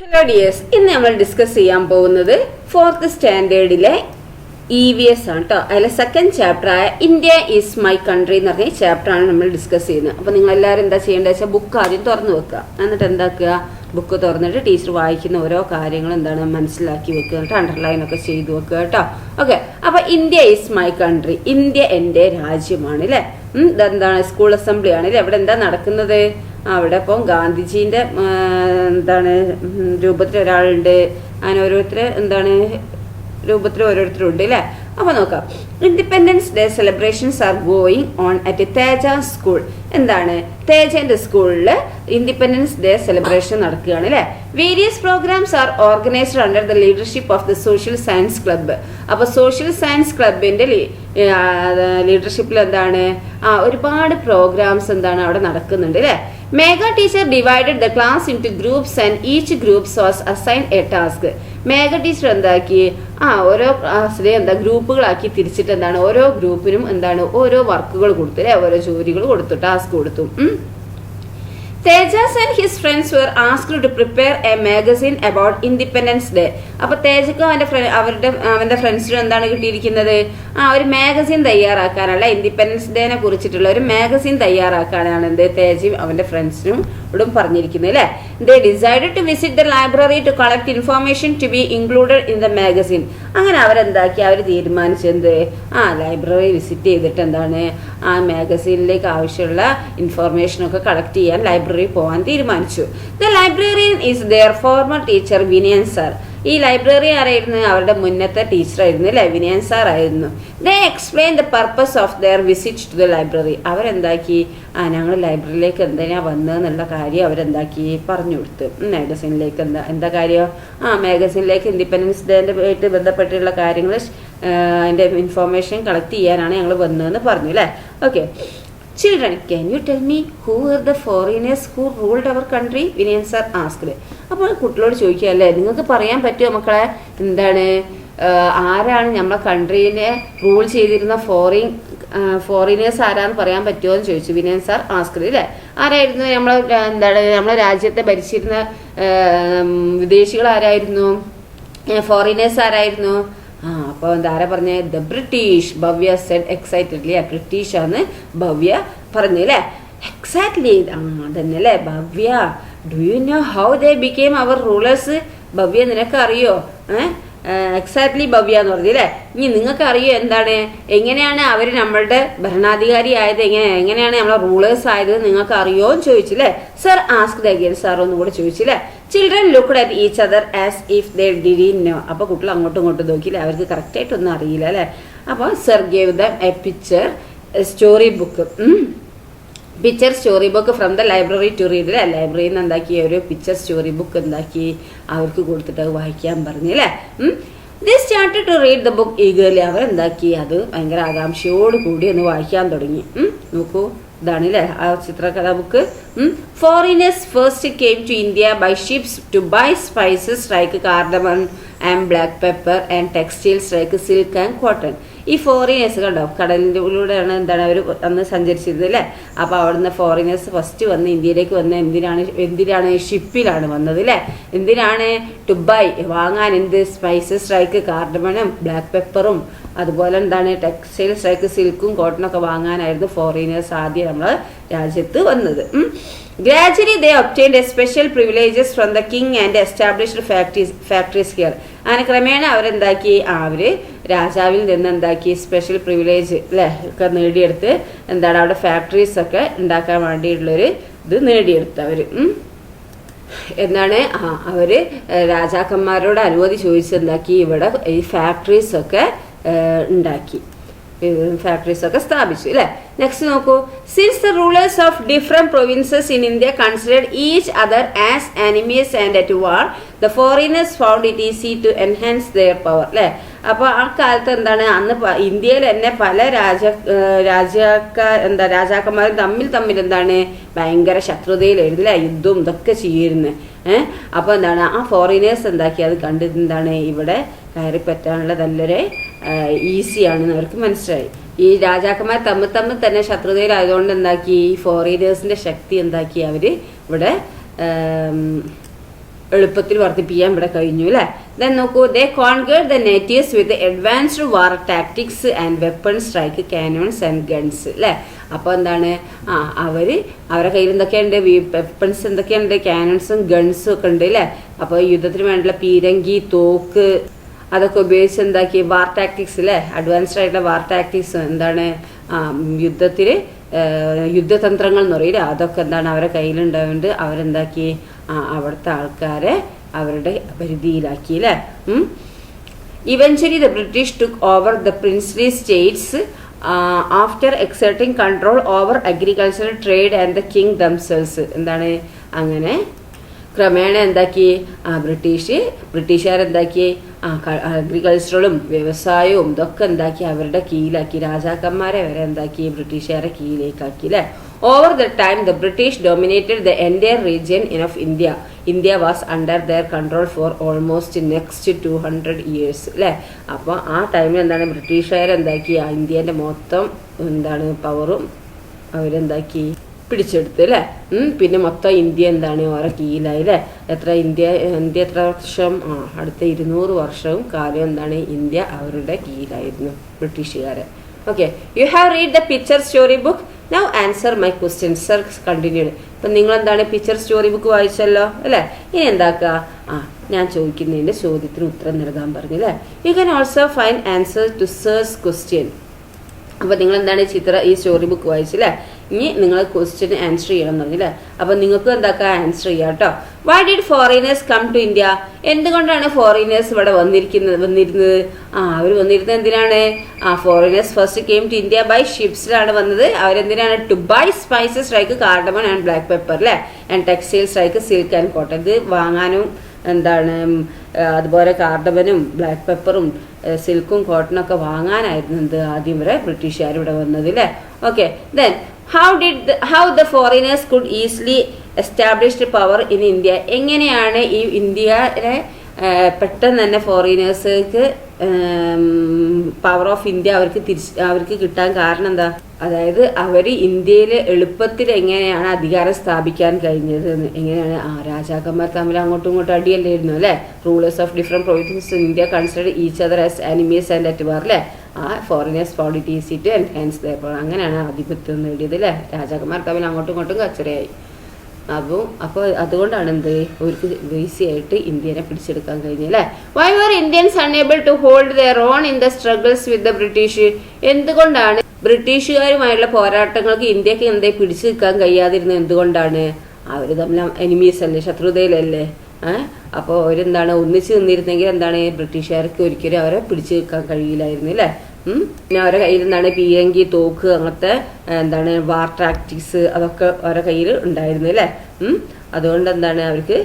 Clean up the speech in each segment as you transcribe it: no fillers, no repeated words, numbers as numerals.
Hello dears, ഇന്ന് നമ്മൾ discuss ചെയ്യാൻ പോകുന്നത് 4th സ്റ്റാൻഡേർഡിലെ EVS ആണ് കേട്ടോ. അതിലെ സെക്കൻഡ് ചാപ്റ്റർ ആയ ഇന്ത്യ ഈസ് മൈ കൺട്രി എന്ന് പറഞ്ഞ ചാപ്റ്റർ ആണ് നമ്മൾ ഡിസ്കസ് ചെയ്യുന്നത്. അപ്പോൾ നിങ്ങൾ എല്ലാവരും എന്താ ചെയ്യേണ്ടത് വെച്ചാൽ ബുക്ക് ആദ്യം തുറന്നു വെക്കുക. എന്നിട്ട് എന്താക്കുക, ബുക്ക് തുറന്നിട്ട് ടീച്ചർ വായിക്കുന്ന ഓരോ കാര്യങ്ങൾ എന്താണ് മനസ്സിലാക്കി വെക്കുക, എന്നിട്ട് അണ്ടർലൈൻ ഒക്കെ ചെയ്തു വെക്കുക കേട്ടോ. ഓക്കെ, അപ്പോൾ India is my country, India എൻ്റെ രാജ്യമാണ് അല്ലേ. ഇതെന്താണ്, സ്കൂൾ അസംബ്ലി ആണ് അല്ലേ. ഇവിടെ എന്താ നടക്കുന്നത്, അവിടെ ഇപ്പം ഗാന്ധിജീൻ്റെ എന്താണ് രൂപത്തിൽ ഒരാളുണ്ട്, അങ്ങനെ ഓരോരുത്തർ എന്താണ് രൂപത്തിൽ ഓരോരുത്തരുണ്ട് അല്ലേ. അപ്പോൾ നോക്കാം, independence day celebrations are going on at Teja school. എന്താണ്, തേജൻ്റെ സ്കൂളിൽ ഇൻഡിപെൻഡൻസ് ഡേ സെലിബ്രേഷൻ നടക്കുകയാണ് അല്ലേ. Various programmes are organised under the leadership of the social science club. അപ്പോൾ സോഷ്യൽ സയൻസ് ക്ലബിൻ്റെ ലീഡർഷിപ്പിൽ എന്താണ് ഒരുപാട് പ്രോഗ്രാംസ് എന്താണ് അവിടെ നടക്കുന്നുണ്ട് അല്ലേ. Megha teacher divided the class in two groups and each groups was assign a task. Megha teacher എന്താക്കി, ഓരോ ക്ലാസ്സിലെ ഗ്രൂപ്പുകളാക്കി തിരിച്ചിട്ട് എന്താണ് ഓരോ ഗ്രൂപ്പിനും എന്താണ് ഓരോ വർക്കുകൾ കൊടുത്തു അല്ലെ, ഓരോ ജോലികൾ കൊടുത്തു, ടാസ്ക് കൊടുത്തു. Tejas and his friends were asked to prepare a magazine about Independence Day. അപ്പോൾ തേജക്കും അവൻ്റെ ഫ്രണ്ട്സിനും എന്താണ് കിട്ടിയിരിക്കുന്നത്, ഒരു മാഗസിൻ തയ്യാറാക്കാനുള്ള ഇൻഡിപെൻഡൻസ് ഡേനെ കുറിച്ചിട്ടുള്ള ഒരു മാഗസിൻ തയ്യാറാക്കാനാണ് എന്ത് തേജയും അവൻ്റെ ഫ്രണ്ട്സിനും ഇവിടും പറഞ്ഞിരിക്കുന്നത് അല്ലേ. They decided to visit the library to collect information to be included in the magazine. അങ്ങനെ അവരെന്താക്കി, അവർ തീരുമാനിച്ചെന്ത് ലൈബ്രറി വിസിറ്റ് ചെയ്തിട്ട് എന്താണ് ആ മാഗസീനിലേക്ക് ആവശ്യമുള്ള ഇൻഫോർമേഷനൊക്കെ കളക്ട് ചെയ്യാൻ ലൈബ്രറി പോകാൻ തീരുമാനിച്ചു. The librarian is their former teacher Vinayan sir. ഈ ലൈബ്രറി ആരായിരുന്നു, അവരുടെ മുന്നത്തെ ടീച്ചറായിരുന്നു അല്ലേ, വിനയൻ സാർ ആയിരുന്നു. They explain the purpose of their visit to the library. അവരെന്താക്കി, ഞങ്ങൾ ലൈബ്രറിയിലേക്ക് എന്തിനാ വന്നതെന്നുള്ള കാര്യം അവരെന്താക്കി പറഞ്ഞു കൊടുത്തു. മാഗസീനിലേക്ക് എന്താ കാര്യം, മാഗസീനിലേക്ക് ഇൻഡിപെൻഡൻസ് ഡേൻ്റെ ആയിട്ട് ബന്ധപ്പെട്ടുള്ള കാര്യങ്ങൾ അതിൻ്റെ ഇൻഫോർമേഷൻ കളക്ട് ചെയ്യാനാണ് ഞങ്ങൾ വന്നതെന്ന് പറഞ്ഞു അല്ലേ. Okay, Children, can you tell me who were the foreigners who ruled our country? Vinayan sir asked. അപ്പോൾ കുട്ടികളോട് ചോദിക്കുക അല്ലേ, നിങ്ങൾക്ക് പറയാൻ പറ്റുമോ മക്കളെ, എന്താണ് ആരാണ് നമ്മളെ കൺട്രീനെ റൂൾ ചെയ്തിരുന്ന ഫോറിനേഴ്സ് ആരാന്ന് പറയാൻ പറ്റുമോ എന്ന് ചോദിച്ചു വിനയൻ സാർ ആസ്കഡ് അല്ലേ. ആരായിരുന്നു നമ്മളെ രാജ്യത്തെ ഭരിച്ചിരുന്ന വിദേശികൾ ആരായിരുന്നു, ഫോറിനേഴ്സ് ആരായിരുന്നു. അപ്പോൾ എന്താരാ പറഞ്ഞ, the British. Bhavya said excitedly. British ആണ് ഭവ്യ പറഞ്ഞു അല്ലേ. എക്സാക്ട്ലി, അതന്നെ അല്ലേ Bhavya. Do you know how they became our rulers? Bhavya നിനക്ക് അറിയോ? എക്സാക്ട്ലി ഭവ്യ എന്ന് പറഞ്ഞു അല്ലേ. ഇനി നിങ്ങൾക്ക് അറിയോ എന്താണ്, എങ്ങനെയാണ് അവർ നമ്മളുടെ ഭരണാധികാരി ആയത്, എങ്ങനെയാണ് നമ്മളെ റൂളേഴ്സ് ആയത് നിങ്ങൾക്ക് അറിയോ എന്ന് ചോദിച്ചില്ലേ. Sir asked again. സാർ ഒന്നും കൂടെ ചോദിച്ചില്ലേ. Children looked at each other as if they didn't know. അപ്പോൾ കുട്ടികൾ അങ്ങോട്ടും ഇങ്ങോട്ടും നോക്കിയില്ലേ, അവർക്ക് കറക്റ്റായിട്ടൊന്നും അറിയില്ല അല്ലേ. അപ്പോൾ sir gave them a picture story book from the library to read അല്ലേ. ലൈബ്രറിയിൽ നിന്ന് എന്താക്കി ഒരു പിക്ചർ സ്റ്റോറി ബുക്ക് എന്താക്കി അവർക്ക് കൊടുത്തിട്ട് അത് വായിക്കാൻ പറഞ്ഞു അല്ലേ. They started to read the book eagerly. അവരെന്താക്കി അത് ഭയങ്കര ആകാംക്ഷയോട് കൂടി ഒന്ന് വായിക്കാൻ തുടങ്ങി. നോക്കൂ, ഇതാണ് അല്ലേ ആ ചിത്രകഥാ book. Foreigners first came to India by ships to buy spices like cardamom and black pepper and textiles like silk and cotton. ഈ ഫോറിനേഴ്സ് കണ്ടോ, കടലിലൂടെയാണ് എന്താണ് അവർ അന്ന് സഞ്ചരിച്ചിരുന്നത് അല്ലേ. അപ്പോൾ അവിടുന്ന് ഫോറിനേഴ്സ് ഫസ്റ്റ് വന്ന് ഇന്ത്യയിലേക്ക് വന്ന് എന്തിനാണ് ഷിപ്പിലാണ് വന്നത് അല്ലേ. എന്തിനാണ്, ടു ബൈ വാങ്ങാൻ, എന്ത് സ്പൈസസ് ലൈക്ക് കാർഡമണും ബ്ലാക്ക് പെപ്പറും അതുപോലെ എന്താണ് ടെക്സ്റ്റൈൽസ് ലൈക്ക് സിൽക്കും കോട്ടണൊക്കെ വാങ്ങാനായിരുന്നു ഫോറിനേഴ്സ് ആദ്യം നമ്മളെ രാജ്യത്ത് വന്നത്. Gradually they obtained a special privileges from the king and established factories here. അങ്ങനെ ക്രമേണ അവരെന്താക്കി, അവര് രാജാവിൽ നിന്ന് എന്താക്കി സ്പെഷ്യൽ പ്രിവിലേജ് അല്ലേ ഒക്കെ നേടിയെടുത്ത് എന്താണ് അവിടെ ഫാക്ടറീസ് ഒക്കെ ഉണ്ടാക്കാൻ വേണ്ടിയിട്ടുള്ളൊരു ഇത് നേടിയെടുത്ത് അവർ എന്താണ് അവര് രാജാക്കന്മാരോട് അനുമതി ചോദിച്ചെന്താക്കി ഇവിടെ ഈ ഫാക്ടറീസ് ഒക്കെ ഉണ്ടാക്കി, ഫാക്ടറീസ് ഒക്കെ സ്ഥാപിച്ചു അല്ലേ. നെക്സ്റ്റ് നോക്കൂ. Since the rulers of different provinces in India considered each other as enemies and at war, the foreigners found it easy to enhance their power അല്ലേ. അപ്പോൾ ആ കാലത്ത് എന്താണ്, അന്ന് ഇന്ത്യയിൽ തന്നെ പല രാജാക്കന്മാരും തമ്മിൽ എന്താണ് ഭയങ്കര ശത്രുതയിലായിരുന്നു അല്ലേ, യുദ്ധവും ഇതൊക്കെ ചെയ്യുന്നു. അപ്പോൾ എന്താണ് ആ ഫോറിനേഴ്സ് എന്താക്കി അത് കണ്ടിട്ട് എന്താണ് ഇവിടെ കയറി പറ്റാനുള്ള നല്ലൊരു ഈസിയാണെന്ന് അവർക്ക് മനസ്സിലായി. ഈ രാജാക്കന്മാർ തമ്മിൽ തന്നെ ശത്രുതയിലായതുകൊണ്ട് എന്താക്കി ഈ ഫോറിനേഴ്സിന്റെ ശക്തി എന്താക്കി അവർ ഇവിടെ എളുപ്പത്തിൽ വർദ്ധിപ്പിക്കാൻ ഇവിടെ കഴിഞ്ഞു അല്ലേ. ദെൻ നോക്കൂ, they conquered the natives with advanced war tactics and weapon strike cannons and guns അല്ലേ. അപ്പോൾ എന്താണ്, അവരുടെ കയ്യിൽ എന്തൊക്കെയുണ്ട്, വെപ്പൺസ് എന്തൊക്കെയുണ്ട്, കാനൺസും ഗൺസും ഒക്കെ ഉണ്ട് അല്ലേ. അപ്പോൾ യുദ്ധത്തിന് വേണ്ടിയുള്ള പീരങ്കി, തോക്ക് അതൊക്കെ ഉപയോഗിച്ച് എന്താക്കി, വാർ ടാക്ടിക്സ് അല്ലേ, അഡ്വാൻസ്ഡ് ആയിട്ടുള്ള വാർ ടാക്ടിക്സ് എന്താണ്, യുദ്ധത്തിൽ യുദ്ധതന്ത്രങ്ങൾ എന്ന് പറയില്ല, അതൊക്കെ എന്താണ് അവരുടെ കയ്യിലുണ്ടായതുകൊണ്ട് അവരെന്താക്കി, അവിടുത്തെ ആൾക്കാരെ അവരുടെ പരിധിയിലാക്കി അല്ലേ. Eventually the British took over the princely states after exerting control over agricultural trade and the king themselves. എന്താണ്, അങ്ങനെ ക്രമേണ എന്താക്കി, ബ്രിട്ടീഷുകാരെന്താക്കി, അഗ്രികൾച്ചറലും വ്യവസായവും ഇതൊക്കെ എന്താക്കി അവരുടെ കീഴിലാക്കി, രാജാക്കന്മാരെ വരെ എന്താക്കി ബ്രിട്ടീഷുകാരെ കീഴിലേക്കാക്കി അല്ലേ. Over the time the British dominated the entire region of India. India was under their control for almost next 200 years അല്ലേ. അപ്പോൾ ആ ടൈമിൽ എന്താണ് ബ്രിട്ടീഷുകാരെന്താക്കി, ഇന്ത്യേൻ്റെ മൊത്തം എന്താണ് പവറും അവരെന്താക്കി പിടിച്ചെടുത്ത് അല്ലേ. പിന്നെ മൊത്തം ഇന്ത്യ എന്താണ് ഓരോ കീഴിലായി അല്ലേ. ഇന്ത്യ എത്ര വർഷം, അടുത്ത 200 വർഷവും കാലം എന്താണ് ഇന്ത്യ അവരുടെ കീഴിലായിരുന്നു ബ്രിട്ടീഷുകാരെ. Okay, you have read the picture story book. Now answer my questions. Sir continued. ഇപ്പം നിങ്ങൾ എന്താണ് പിക്ചർ സ്റ്റോറി ബുക്ക് വായിച്ചല്ലോ അല്ലേ. ഇനി എന്താക്കുക, ഞാൻ ചോദിക്കുന്നതിൻ്റെ ചോദ്യത്തിന് ഉത്തരം നൽകാൻ പറഞ്ഞു അല്ലേ. You can also find answer to സേഴ്സ് ക്വസ്റ്റ്യൻ. അപ്പോൾ നിങ്ങൾ എന്താണ് ഈ സ്റ്റോറി ബുക്ക് വായിച്ചല്ലേ. ഇനി നിങ്ങൾ ക്വസ്റ്റ്യൻ ആൻസർ ചെയ്യണം എന്ന് പറഞ്ഞില്ലേ. അപ്പോൾ നിങ്ങൾക്ക് എന്താക്കുക, ആൻസർ ചെയ്യാം കേട്ടോ. Why did foreigners come to India? എന്തുകൊണ്ടാണ് ഫോറിനേഴ്സ് ഇവിടെ വന്നിരുന്നത്? അവർ വന്നിരുന്നത് എന്തിനാണ്? Foreigners first came to India by ഷിപ്സിലാണ് വന്നത്. അവരെന്തിനാണ്? To buy spices like cardamom and black pepper അല്ലേ, and textiles like silk and cotton. ഇത് വാങ്ങാനും എന്താണ്, അതുപോലെ കാർഡമനും ബ്ലാക്ക് പെപ്പറും സിൽക്കും കോട്ടണും ഒക്കെ വാങ്ങാനായിരുന്നു ആദ്യം വരെ ബ്രിട്ടീഷുകാർ ഇവിടെ വന്നത് അല്ലേ. Okay, then how the foreigners could easily established power in India. എങ്ങനെയാണ് ഈ ഇന്ത്യയിലെ പെട്ടെന്ന് തന്നെ ഫോറിനേഴ്സിന് പവർ ഓഫ് ഇന്ത്യ അവർക്ക് കിട്ടാൻ കാരണം എന്താ? അതായത് അവർ ഇന്ത്യയിൽ എളുപ്പത്തിൽ എങ്ങനെയാണ് അധികാരം സ്ഥാപിക്കാൻ കഴിഞ്ഞത്, എങ്ങനെയാണ് രാജാക്കന്മാർ തമ്മിൽ അങ്ങോട്ടും ഇങ്ങോട്ടും അടിയല്ലായിരുന്നു അല്ലേ. Rulers of different provinces India considered each other as enemies and at war അല്ലേ. Foreigners found it easy to enhance their power. അങ്ങനെയാണ് ആധിപത്യം നേടിയത് അല്ലേ. രാജാക്കന്മാർ തമ്മിൽ അങ്ങോട്ടും ഇങ്ങോട്ടും കച്ചറയായി. അപ്പോൾ അതുകൊണ്ടാണ് അവർക്ക് ഈസി ആയിട്ട് ഇന്ത്യനെ പിടിച്ചെടുക്കാൻ കഴിഞ്ഞല്ലേ. Why were Indians unable to hold their own in the struggles with the British? എന്തുകൊണ്ടാണ് ബ്രിട്ടീഷുകാരുമായുള്ള പോരാട്ടങ്ങൾക്ക് ഇന്ത്യക്ക് പിടിച്ചു നിൽക്കാൻ കഴിയാതിരുന്നത്? എന്തുകൊണ്ടാണ്? അവർ തമ്മിൽ എനിമീസ് അല്ലേ, ശത്രുതയിലല്ലേ. അപ്പോൾ അവരെന്താണ് ഒന്നിച്ച് നിന്നിരുന്നെങ്കിൽ എന്താണ് ബ്രിട്ടീഷുകാർക്ക് ഒരിക്കലും അവരെ പിടിച്ചു നിൽക്കാൻ കഴിയില്ലായിരുന്നു അല്ലേ. പിന്നെ അവരുടെ കയ്യിൽ എന്താണ് പീരങ്കി, തോക്ക്, അങ്ങനത്തെ എന്താണ് വാർ ടാക്ടിക്സ് അതൊക്കെ അവരുടെ കയ്യിൽ ഉണ്ടായിരുന്നു അല്ലേ. അതുകൊണ്ട് എന്താണ് അവർക്ക്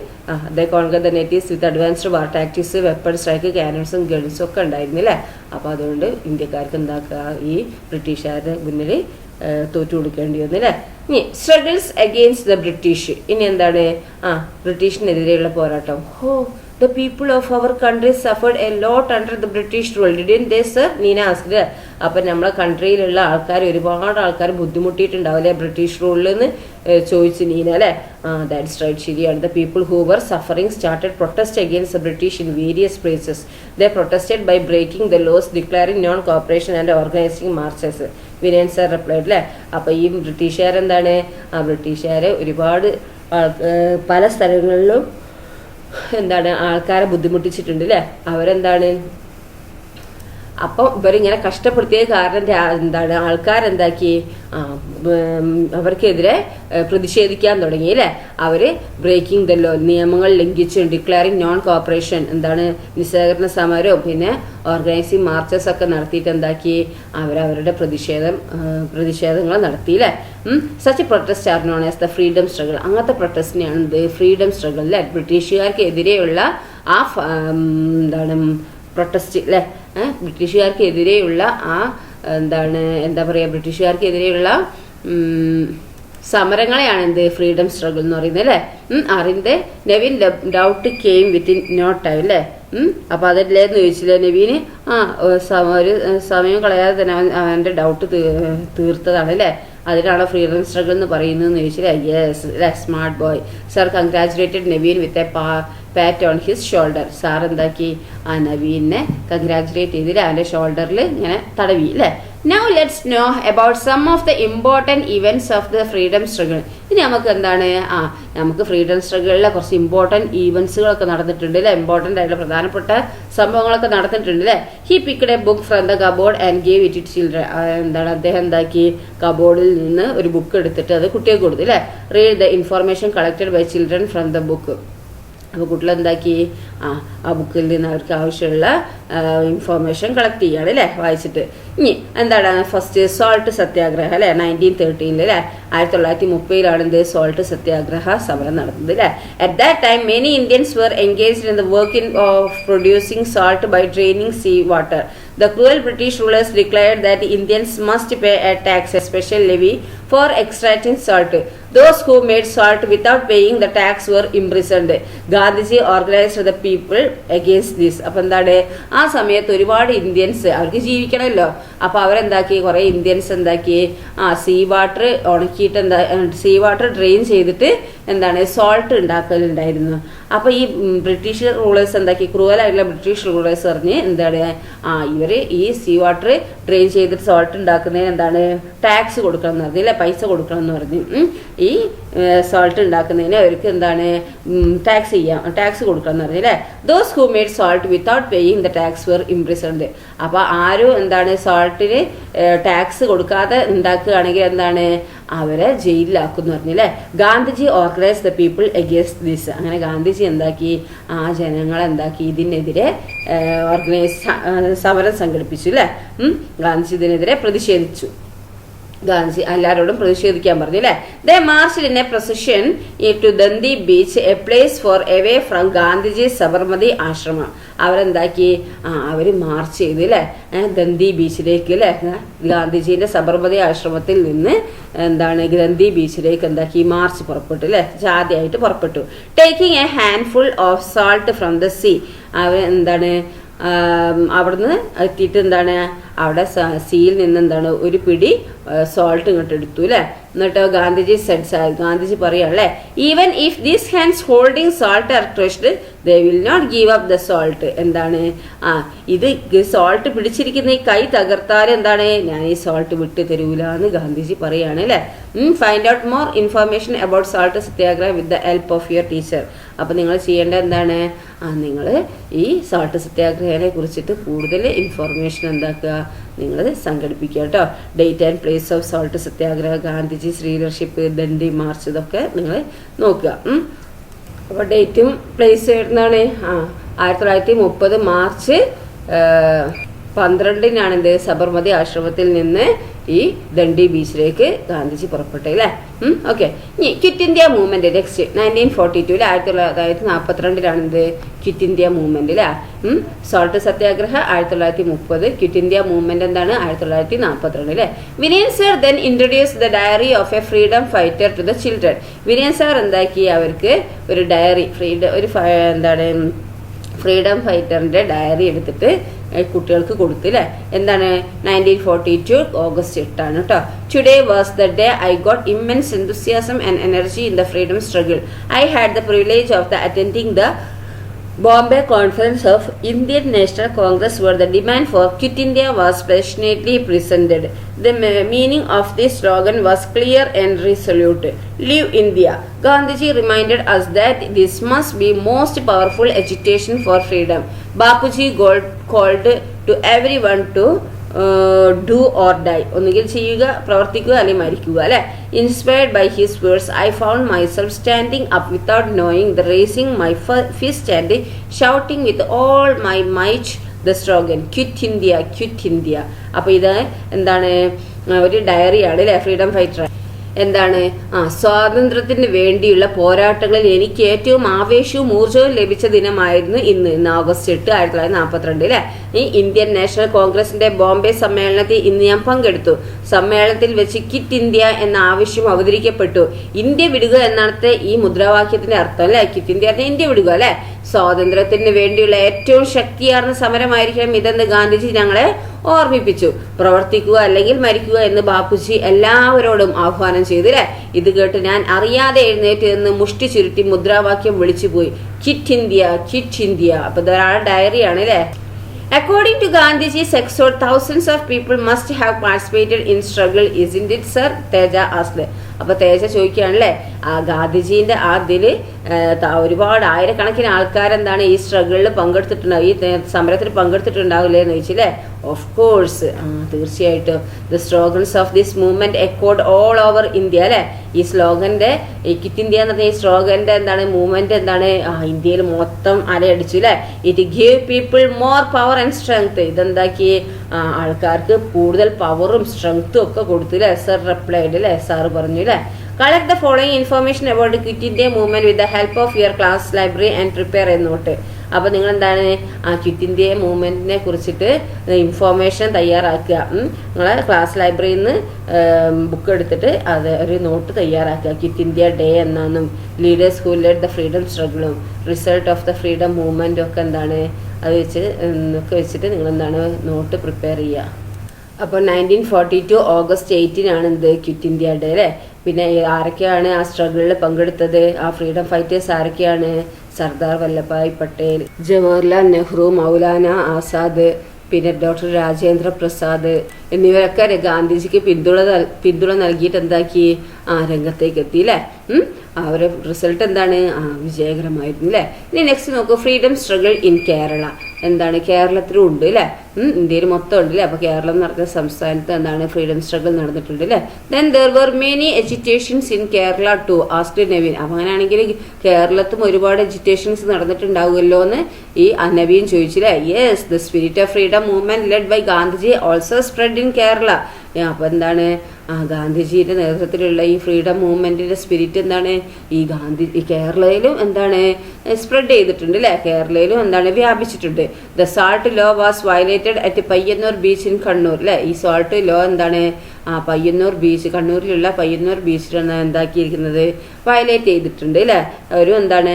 they conquer the natives with advanced war tactics, weapon strike, കാനൺസും ഗൺസും ഒക്കെ ഉണ്ടായിരുന്നു അല്ലേ. അപ്പോൾ അതുകൊണ്ട് ഇന്ത്യക്കാർക്ക് എന്താക്കുക, ഈ ബ്രിട്ടീഷുകാരുടെ മുന്നിൽ തോറ്റു കൊടുക്കേണ്ടി വന്നു അല്ലേ. ഇനി സ്ട്രഗിൾസ് അഗെയിൻസ്റ്റ് ദ ബ്രിട്ടീഷ്. ഇനി എന്താണ് ബ്രിട്ടീഷിനെതിരെയുള്ള പോരാട്ടം. The people of our country suffered a lot under the British rule, didn't they, sir? Neena asked. അപ്പം നമ്മളെ കൺട്രിയിലുള്ള ഒരുപാട് ആൾക്കാർ ബുദ്ധിമുട്ടിയിട്ടുണ്ടാവില്ലേ ബ്രിട്ടീഷ് റൂളിൽ നിന്ന് ചോദിച്ചു നീന അല്ലേ. ദാറ്റ്സ് റൈറ്റ്, ശരിയാണ്. The people who were suffering started protest against the British in various places. They protested by breaking the laws, declaring non cooperation and organising marches. Vinayan sir replied അല്ലേ. അപ്പോൾ ഈ ബ്രിട്ടീഷുകാരെന്താണ്, ബ്രിട്ടീഷുകാരെ ഒരുപാട് പല സ്ഥലങ്ങളിലും എന്താണ് ആൾക്കാരെ ബുദ്ധിമുട്ടിച്ചിട്ടുണ്ട് അല്ലേ. അവരെന്താണ് അപ്പം ഇവരിങ്ങനെ കഷ്ടപ്പെടുത്തിയ കാരണം എന്താണ് ആൾക്കാരെന്താക്കി അവർക്കെതിരെ പ്രതിഷേധിക്കാൻ തുടങ്ങി അല്ലേ. അവർ ബ്രേക്കിംഗ് ദ ലോ, നിയമങ്ങൾ ലംഘിച്ചു, ഡിക്ലയറിംഗ് നോൺ കോപ്പറേഷൻ, എന്താണ് നിസ്സഹകരണ സമരവും പിന്നെ ഓർഗനൈസിങ് മാർച്ചസ് ഒക്കെ നടത്തിയിട്ട് എന്താക്കി അവരവരുടെ പ്രതിഷേധങ്ങൾ നടത്തിയില്ലേ. Such protest are known as the freedom struggle. അങ്ങനത്തെ പ്രൊട്ടസ്റ്റിനെയാണ് ഫ്രീഡം സ്ട്രഗിൾ അല്ലേ. ബ്രിട്ടീഷുകാർക്ക് എതിരെയുള്ള എന്താണ് പ്രൊട്ടസ്റ്റ് അല്ലേ. ബ്രിട്ടീഷുകാർക്കെതിരെയുള്ള എന്താ പറയുക, ബ്രിട്ടീഷുകാർക്കെതിരെയുള്ള സമരങ്ങളെയാണ് ഫ്രീഡം സ്ട്രഗിൾ എന്ന് പറയുന്നത് അല്ലേ. അറിന്റെ Naveen doubt came within no time അല്ലേ. അപ്പൊ അതല്ലേന്ന് ചോദിച്ചില്ലേ നെവീന്. ഒരു സമയം കളയാതെ തന്നെ അവന്റെ ഡൗട്ട് തീർത്തതാണ് അല്ലേ. അതിനാണോ ഫ്രീഡം സ്ട്രഗിൾ എന്ന് പറയുന്നതെന്ന് ചോദിച്ചില്ലേ. Yes, smart boy. Sir congratulated Naveen with a pat on his shoulder. Sir എന്താക്കി ആ നവീനെ കൺഗ്രാജുലേറ്റ് ചെയ്തില്ല, അവൻ്റെ ഷോൾഡറിൽ ഇങ്ങനെ തടവി അല്ലേ. Now let's know about some of the important events of the freedom struggle. ഇനി നമുക്ക് എന്താണ് നമുക്ക് ഫ്രീഡം സ്ട്രഗിളിലെ കുറച്ച് ഇമ്പോർട്ടൻറ്റ് ഈവൻസുകളൊക്കെ നടന്നിട്ടുണ്ട് അല്ലേ, ഇമ്പോർട്ടൻ്റ് ആയിട്ടുള്ള പ്രധാനപ്പെട്ട സംഭവങ്ങളൊക്കെ നടന്നിട്ടുണ്ട് അല്ലേ. He picked A book from the cupboard and gave it children. എന്താണ് അദ്ദേഹം എന്താക്കി കബോർഡിൽ നിന്ന് ഒരു ബുക്ക് എടുത്തിട്ട് അത് കുട്ടികൾക്ക് കൊടുത്തു അല്ലേ. Read the information collected by children from the book. അപ്പോൾ കുട്ടികൾ എന്താക്കി ആ ബുക്കിൽ നിന്ന് അവർക്ക് ആവശ്യമുള്ള ഇൻഫോർമേഷൻ കളക്ട് ചെയ്യാണ് അല്ലേ വായിച്ചിട്ട്. ഇനി എന്താണ് ഫസ്റ്റ് സോൾട്ട് സത്യാഗ്രഹം അല്ലേ, 1913 അല്ലേ, 1930 എന്ത് സോൾട്ട് സത്യാഗ്രഹ സമരം നടന്നത് അല്ലേ. At that time many Indians were engaged in the work of producing salt by draining sea water. The cruel British rulers declared that Indians must pay a tax, a special levy, for extracting salt. Those who made salt without paying the tax were imprisoned. Gandhiji organized the people against this. അപ്പം എന്താണ് ആ സമയത്ത് ഒരുപാട് Indians അവർക്ക് ജീവിക്കണമല്ലോ, അപ്പോൾ അവരെന്താക്കി കുറേ Indians എന്താക്കി sea water ഉണക്കിയിട്ട് സീ വാട്ടർ ഡ്രെയിൻ ചെയ്തിട്ട് എന്താണ് സോൾട്ട് ഉണ്ടാക്കലുണ്ടായിരുന്നു. അപ്പോൾ ഈ ബ്രിട്ടീഷ് റൂളേഴ്സ് എന്താക്കി, ക്രൂവലായിട്ടുള്ള ബ്രിട്ടീഷ് റൂളേഴ്സ് പറഞ്ഞ് എന്താണ് ഇവർ ഈ സീ വാട്ടർ ഡ്രെയിൻ ചെയ്തിട്ട് സോൾട്ട് ഉണ്ടാക്കുന്നതിന് എന്താണ് ടാക്സ് കൊടുക്കണം എന്ന് പറഞ്ഞു അല്ലേ, പൈസ കൊടുക്കണം എന്ന് പറഞ്ഞു. ഈ സോൾട്ട് ഉണ്ടാക്കുന്നതിന് അവർക്ക് എന്താണ് ടാക്സ് കൊടുക്കണം എന്ന് പറഞ്ഞു അല്ലേ. Those who made salt without paying the tax were imprisoned. അപ്പോൾ ആരും എന്താണ് സോൾട്ടിന് ടാക്സ് കൊടുക്കാതെ ഉണ്ടാക്കുകയാണെങ്കിൽ എന്താണ് അവരെ ജയിലിലാക്കും എന്ന് പറഞ്ഞല്ലേ. Gandhiji organise the people against this. അങ്ങനെ ഗാന്ധിജി എന്താക്കി ആ ജനങ്ങളെന്താക്കി ഇതിനെതിരെ സമരം സംഘടിപ്പിച്ചു അല്ലേ. ഗാന്ധിജി ഇതിനെതിരെ പ്രതിഷേധിച്ചു. ഗാന്ധി എല്ലാവരോടും പ്രതിഷേധിക്കാൻ പറഞ്ഞു അല്ലേ. They marched in a procession to Dandi beach, a place far away from Gandhiji Sabarmati ആശ്രമം. അവരെന്താക്കി അവർ മാർച്ച് ചെയ്തു അല്ലേ ദന്തി ബീച്ചിലേക്ക് അല്ലേ. ഗാന്ധിജീൻ്റെ സബർമതി ആശ്രമത്തിൽ നിന്ന് എന്താണ് ദന്തി ബീച്ചിലേക്ക് എന്താക്കി മാർച്ച് പുറപ്പെട്ടു അല്ലേ, ജാഥയായിട്ട് പുറപ്പെട്ടു. Taking a handful of salt from the sea. അവർ എന്താണ് അവിടുന്ന് എത്തിയിട്ട് എന്താണ് അവിടെ സീയിൽ നിന്ന് എന്താണ് ഒരു പിടി സോൾട്ട് ഇങ്ങോട്ട് എടുത്തു അല്ലേ. എന്നിട്ട് ഗാന്ധിജി പറയാല്ലേ, even if these hands holding salt are crushed they will not give up the salt. എന്താണ് ഇത് സോൾട്ട് പിടിച്ചിരിക്കുന്ന ഈ കൈ തകർത്താലും എന്താണ് ഞാൻ ഈ സോൾട്ട് വിട്ട് തരൂല എന്ന് ഗാന്ധിജി പറയാണ് അല്ലേ. Find out more information about salt Satyagraha with the help of your teacher. അപ്പോൾ നിങ്ങൾ ചെയ്യേണ്ടത് എന്താണ് നിങ്ങൾ ഈ സോൾട്ട് സത്യാഗ്രഹനെ കുറിച്ചിട്ട് കൂടുതൽ ഇൻഫോർമേഷൻ എന്താക്കുക നിങ്ങൾ സംഘടിപ്പിക്കുക കേട്ടോ. Date and place of salt Satyagraha, Gandhiji leadership, Dandi March, ഇതൊക്കെ നിങ്ങൾ നോക്കുക. അപ്പോൾ ഡേറ്റും പ്ലേസ് വരുന്നതാണ് 1930 മാർച്ച് 12-നാണ് എന്ത് സബർമതി ആശ്രമത്തിൽ നിന്ന് ഈ ദണ്ഡി ബീച്ചിലേക്ക് ഗാന്ധിജി പുറപ്പെട്ടു അല്ലേ. ഓക്കെ. ഇനി ക്വിറ്റ് ഇന്ത്യ മൂവ്മെന്റ് നെക്സ്റ്റ് 1942 1942 എന്ത് ക്വിറ്റ് ഇന്ത്യ മൂവ്മെന്റ് അല്ലേ. Salt satyagraha 1930, quit India movement എന്താണ് 1942 അല്ലേ. Vinayan sir then introduce the diary of a freedom fighter to the children. Vinayan sir എന്താക്കി അവർക്ക് ഒരു ഡയറി എന്താണ് ഫ്രീഡം ഫൈറ്ററിന്റെ ഡയറി എടുത്തിട്ട് കുട്ടികൾക്ക് കൊടുത്തു അല്ലേ. എന്താണ് 1942 ഓഗസ്റ്റ് 8 കേട്ടോ. Today was the day I got immense enthusiasm and energy in the freedom struggle. I had the privilege of attending the Bombay Conference of Indian National Congress where the demand for Quit India was passionately presented. The meaning of this slogan was clear and resolute. Leave India. Gandhiji reminded us that this must be most powerful agitation for freedom. Bapuji called to everyone to do or die, ഒന്നുകിൽ ചെയ്യുക, പ്രവർത്തിക്കുക, അല്ലെങ്കിൽ മരിക്കുക അല്ലെ. Inspired by his words I found myself standing up without knowing the raising my fist and shouting with all my might the slogan quit India, quit India. അപ്പോൾ ഇത് എന്താണ് ഒരു ഡയറിയാണ് അല്ലെ ഫ്രീഡം ഫൈറ്റർ. എന്താണ് സ്വാതന്ത്ര്യത്തിന് വേണ്ടിയുള്ള പോരാട്ടങ്ങളിൽ എനിക്ക് ഏറ്റവും ആവേശവും ഊർജവും ലഭിച്ച ദിനമായിരുന്നു ഇന്ന് ഓഗസ്റ്റ് 8 1942 അല്ലെ. ഈ ഇന്ത്യൻ നാഷണൽ കോൺഗ്രസിന്റെ ബോംബെ സമ്മേളനത്തിൽ ഇന്ന് ഞാൻ പങ്കെടുത്തു. സമ്മേളനത്തിൽ വെച്ച് ക്വിറ്റ് ഇന്ത്യ എന്ന ആവശ്യം അവതരിക്കപ്പെട്ടു. ഇന്ത്യ വിടുക എന്നാണത്തെ ഈ മുദ്രാവാക്യത്തിന്റെ അർത്ഥം അല്ലെ. ക്വിറ്റ് ഇന്ത്യ ഇന്ത്യ വിടുക അല്ലെ. സ്വാതന്ത്ര്യത്തിന് വേണ്ടിയുള്ള ഏറ്റവും ശക്തിയാർന്ന സമരമായിരിക്കണം ഇതെന്ന് ഗാന്ധിജി ഞങ്ങളെ ഓർമ്മിപ്പിച്ചു. പ്രവർത്തിക്കുക അല്ലെങ്കിൽ മരിക്കുക എന്ന് ബാപ്പുജി എല്ലാവരോടും ആഹ്വാനം ചെയ്തു അല്ലെ. ഇത് കേട്ട് ഞാൻ അറിയാതെ എഴുന്നേറ്റ് നിന്ന് മുഷ്ടി ചുരുട്ടി മുദ്രാവാക്യം വിളിച്ചുപോയി, ക്വിറ്റ് ഇന്ത്യ, ക്വിറ്റ് ഇന്ത്യ. അപ്പൊ ഇതൊരാളുടെ ഡയറിയാണ് അല്ലെ. According to Gandhiji's exhort, thousands of people must have participated in struggle, isn't it, sir? Teja asked. അപ്പൊ തേജ ചോദിക്കുകയാണല്ലേ, ആ ഗാന്ധിജീന്റെ അതില് ഒരുപാട് ആയിരക്കണക്കിന് ആൾക്കാരെന്താണ് ഈ സ്ട്രഗിളിൽ പങ്കെടുത്തിട്ടുണ്ടാവും, ഈ സമരത്തിൽ പങ്കെടുത്തിട്ടുണ്ടാവില്ലേ എന്ന് ചോദിച്ചില്ലേ. ഓഫ് കോഴ്സ്, തീർച്ചയായിട്ടും. The slogans of this movement echoed all over India അല്ലെ. ഈ സ്ലോഗന്റെ ഈ ക്വിറ്റ് ഇന്ത്യ എന്ന് പറഞ്ഞ ഈ സ്ലോഗന്റെ എന്താണ് മൂവ്മെന്റ് എന്താണ് ഇന്ത്യയിൽ മൊത്തം അലയടിച്ചു അല്ലെ. It give people more power and strength. ഇതെന്താക്കി ആൾക്കാർക്ക് കൂടുതൽ പവറും സ്ട്രെങ്ത്തും ഒക്കെ കൊടുത്തു അല്ലെ. സർ റിപ്ലൈഡ് അല്ലെ, സാറ് പറഞ്ഞു അല്ലെ. Collect the following information about quit India movement with the help of your class library and prepare a note. അപ്പൊ നിങ്ങൾ എന്താണ് ആ ക്വിറ്റ് ഇന്ത്യ മൂവ്മെന്റിനെ കുറിച്ചിട്ട് ഇൻഫോർമേഷൻ തയ്യാറാക്കുക. നിങ്ങളെ ക്ലാസ് ലൈബ്രറിയിൽ നിന്ന് ബുക്ക് എടുത്തിട്ട് അത് ഒരു നോട്ട് തയ്യാറാക്കുക. ക്വിറ്റ് ഇന്ത്യ ഡേ എന്നാന്നും leaders who led the freedom സ്ട്രഗിളും റിസൾട്ട് ഓഫ് ദ ഫ്രീഡം മൂവ്മെന്റും ഒക്കെ എന്താണ് അത് വെച്ചിട്ട് നിങ്ങൾ എന്താണ് നോട്ട് പ്രിപ്പയർ ചെയ്യുക. അപ്പോൾ 1942 ഓഗസ്റ്റ് 18 എന്ത് ക്വിറ്റ് ഇന്ത്യ ഡേ അല്ലേ. പിന്നെ ആരൊക്കെയാണ് ആ സ്ട്രഗിളിൽ പങ്കെടുത്തത്, ആ ഫ്രീഡം ഫൈറ്റേഴ്സ് ആരൊക്കെയാണ്? സർദാർ വല്ലഭായ് പട്ടേൽ, ജവഹർലാൽ നെഹ്റു, മൗലാന ആസാദ്, പിന്നെ ഡോക്ടർ രാജേന്ദ്ര പ്രസാദ് എന്നിവരൊക്കെ ഗാന്ധിജിക്ക് പിന്തുണ നൽകിയിട്ട് എന്താക്കി രംഗത്തേക്ക് എത്തി അല്ലേ. അവരുടെ റിസൾട്ട് എന്താണ് വിജയകരമായിരുന്നു അല്ലേ. ഇനി നെക്സ്റ്റ് നോക്കൂ, ഫ്രീഡം സ്ട്രഗിൾ ഇൻ കേരള. എന്താണ് കേരളത്തിലും ഉണ്ട് അല്ലേ, ഇന്ത്യയിൽ മൊത്തം ഉണ്ട് അല്ലേ. അപ്പൊ കേരളം എന്ന് പറഞ്ഞ സംസ്ഥാനത്ത് എന്താണ് ഫ്രീഡം സ്ട്രഗിൾ നടന്നിട്ടുണ്ട് അല്ലേ. Then there were many agitations in Kerala to asked Naveen. അപ്പൊ അങ്ങനെയാണെങ്കിൽ കേരളത്തും ഒരുപാട് എജിറ്റേഷൻസ് നടന്നിട്ടുണ്ടാവുമല്ലോ എന്ന് ഈ നവീൻ ചോദിച്ചില്ലേ. Yes, the spirit of freedom movement led by Gandhiji also spread in Kerala. അപ്പൊ എന്താണ് ഗാന്ധിജിയുടെ നേതൃത്വത്തിലുള്ള ഈ ഫ്രീഡം മൂവ്മെന്റിന്റെ സ്പിരിറ്റ് എന്താണ് ഈ കേരളയിലും എന്താണ് സ്പ്രെഡ് ചെയ്തിട്ടുണ്ട് അല്ലെ. കേരളയിലും എന്താണ് വ്യാപിച്ചിട്ടുണ്ട്. The salt law was violated at Payyanur beach in Kannur അല്ലെ. ഈ സാൾട്ട് ലോ എന്താണ് പയ്യന്നൂർ ബീച്ച്, കണ്ണൂരിലുള്ള പയ്യന്നൂർ ബീച്ചിലാണ് എന്താക്കിയിരിക്കുന്നത്, വയലേറ്റ് ചെയ്തിട്ടുണ്ട് അല്ലെ. ഒരു എന്താണ്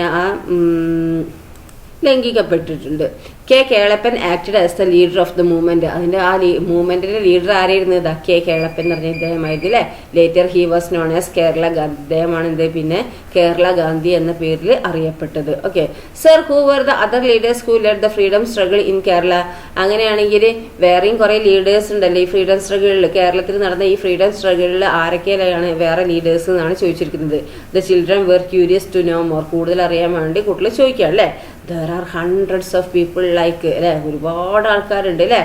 ലംഘിക്കപ്പെട്ടിട്ടുണ്ട്. K Kelappan acted as the leader of the movement. അതിന്റെ ആ മൂവ്മെന്റിന്റെ ലീഡർ ആരായിരുന്നു? കെ കേളപ്പൻ എന്ന് പറഞ്ഞ ഇദ്ദേഹമായിരുന്നു അല്ലെ. Later he was known as Kerala Gandhi. ഇദ്ദേഹമാണ് എന്ത് പിന്നെ കേരള ഗാന്ധി എന്ന പേരിൽ അറിയപ്പെട്ടത്. Okay sir, who were the other leaders who led the freedom struggle in Kerala? അങ്ങനെയാണെങ്കിൽ വേറെയും കുറെ ലീഡേഴ്സ് ഉണ്ടല്ലോ ഈ ഫ്രീഡം സ്ട്രഗിളിൽ. കേരളത്തിൽ നടന്ന ഈ ഫ്രീഡം സ്ട്രഗിളിൽ ആരൊക്കെയാണ് വേറെ ലീഡേഴ്സ് എന്നാണ് ചോദിച്ചിരിക്കുന്നത്. The children were curious to know more. കൂടുതൽ അറിയാൻ വേണ്ടി കുട്ടികൾ ചോദിക്കാം അല്ലേ. There are hundreds of people like അല്ലെ, ഒരുപാട് ആൾക്കാരുണ്ട് അല്ലെ.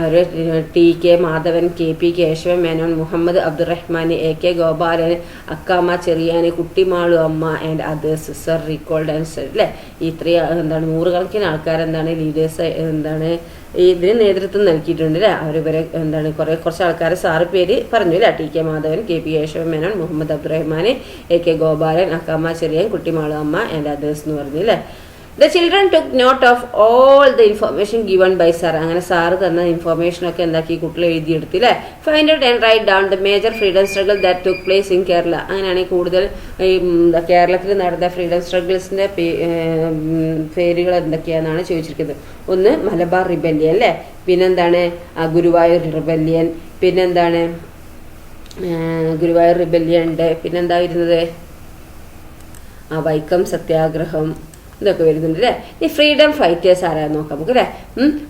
അവർ T K Madhavan, K P Kesavan Menon, Muhammad Abdurahman, A K Gopalan, Akkamma Cherian, Kuttimalu Amma and others. Sir recalled and said അല്ലെ. ഇത്രയും എന്താണ് നൂറുകണക്കിന് ആൾക്കാരെന്താണ് ലീഡേഴ്സ് എന്താണ് ഇതിന് നേതൃത്വം നൽകിയിട്ടുണ്ട് അല്ലെ. അവരിവരെ എന്താണ് കുറച്ച് ആൾക്കാരെ സാറ് പേര് പറഞ്ഞു അല്ലെ. T K Madhavan, K P Kesavan Menon, Muhammad Abdurahman, A K Gopalan, Akkamma Cherian, Kuttimalu Amma and others എന്ന് പറഞ്ഞു അല്ലെ. The children took note of all the information given by sir. അങ്ങനെ സാറ് തന്ന ഇൻഫർമേഷൻ ഒക്കെ എന്താക്കി കുട്ടികൾ എഴുതിയെടുത്തില്ലേ. Find out and write down the major freedom struggle that took place in Kerala. അങ്ങനെയാണെങ്കിൽ കൂടുതൽ കേരളത്തിൽ നടന്ന ഫ്രീഡം സ്ട്രഗിൾസിന്റെ പേരുകൾ എന്തൊക്കെയാണെന്നാണ് ചോദിച്ചിരിക്കുന്നത്. ഒന്ന് മലബാർ റിബല്യൻ അല്ലേ, പിന്നെന്താണ് ഗുരുവായൂർ റിബല്യൻ, പിന്നെന്താണ് ഗുരുവായൂർ റിബല്യൻ ഉണ്ട്, പിന്നെന്താ വരുന്നത് വൈക്കം സത്യാഗ്രഹം, ഇതൊക്കെ വരുന്നുണ്ട് അല്ലേ. ഈ ഫ്രീഡം ഫൈറ്റേഴ്സ് ആരാന്ന് നോക്കാം നമുക്ക് അല്ലേ.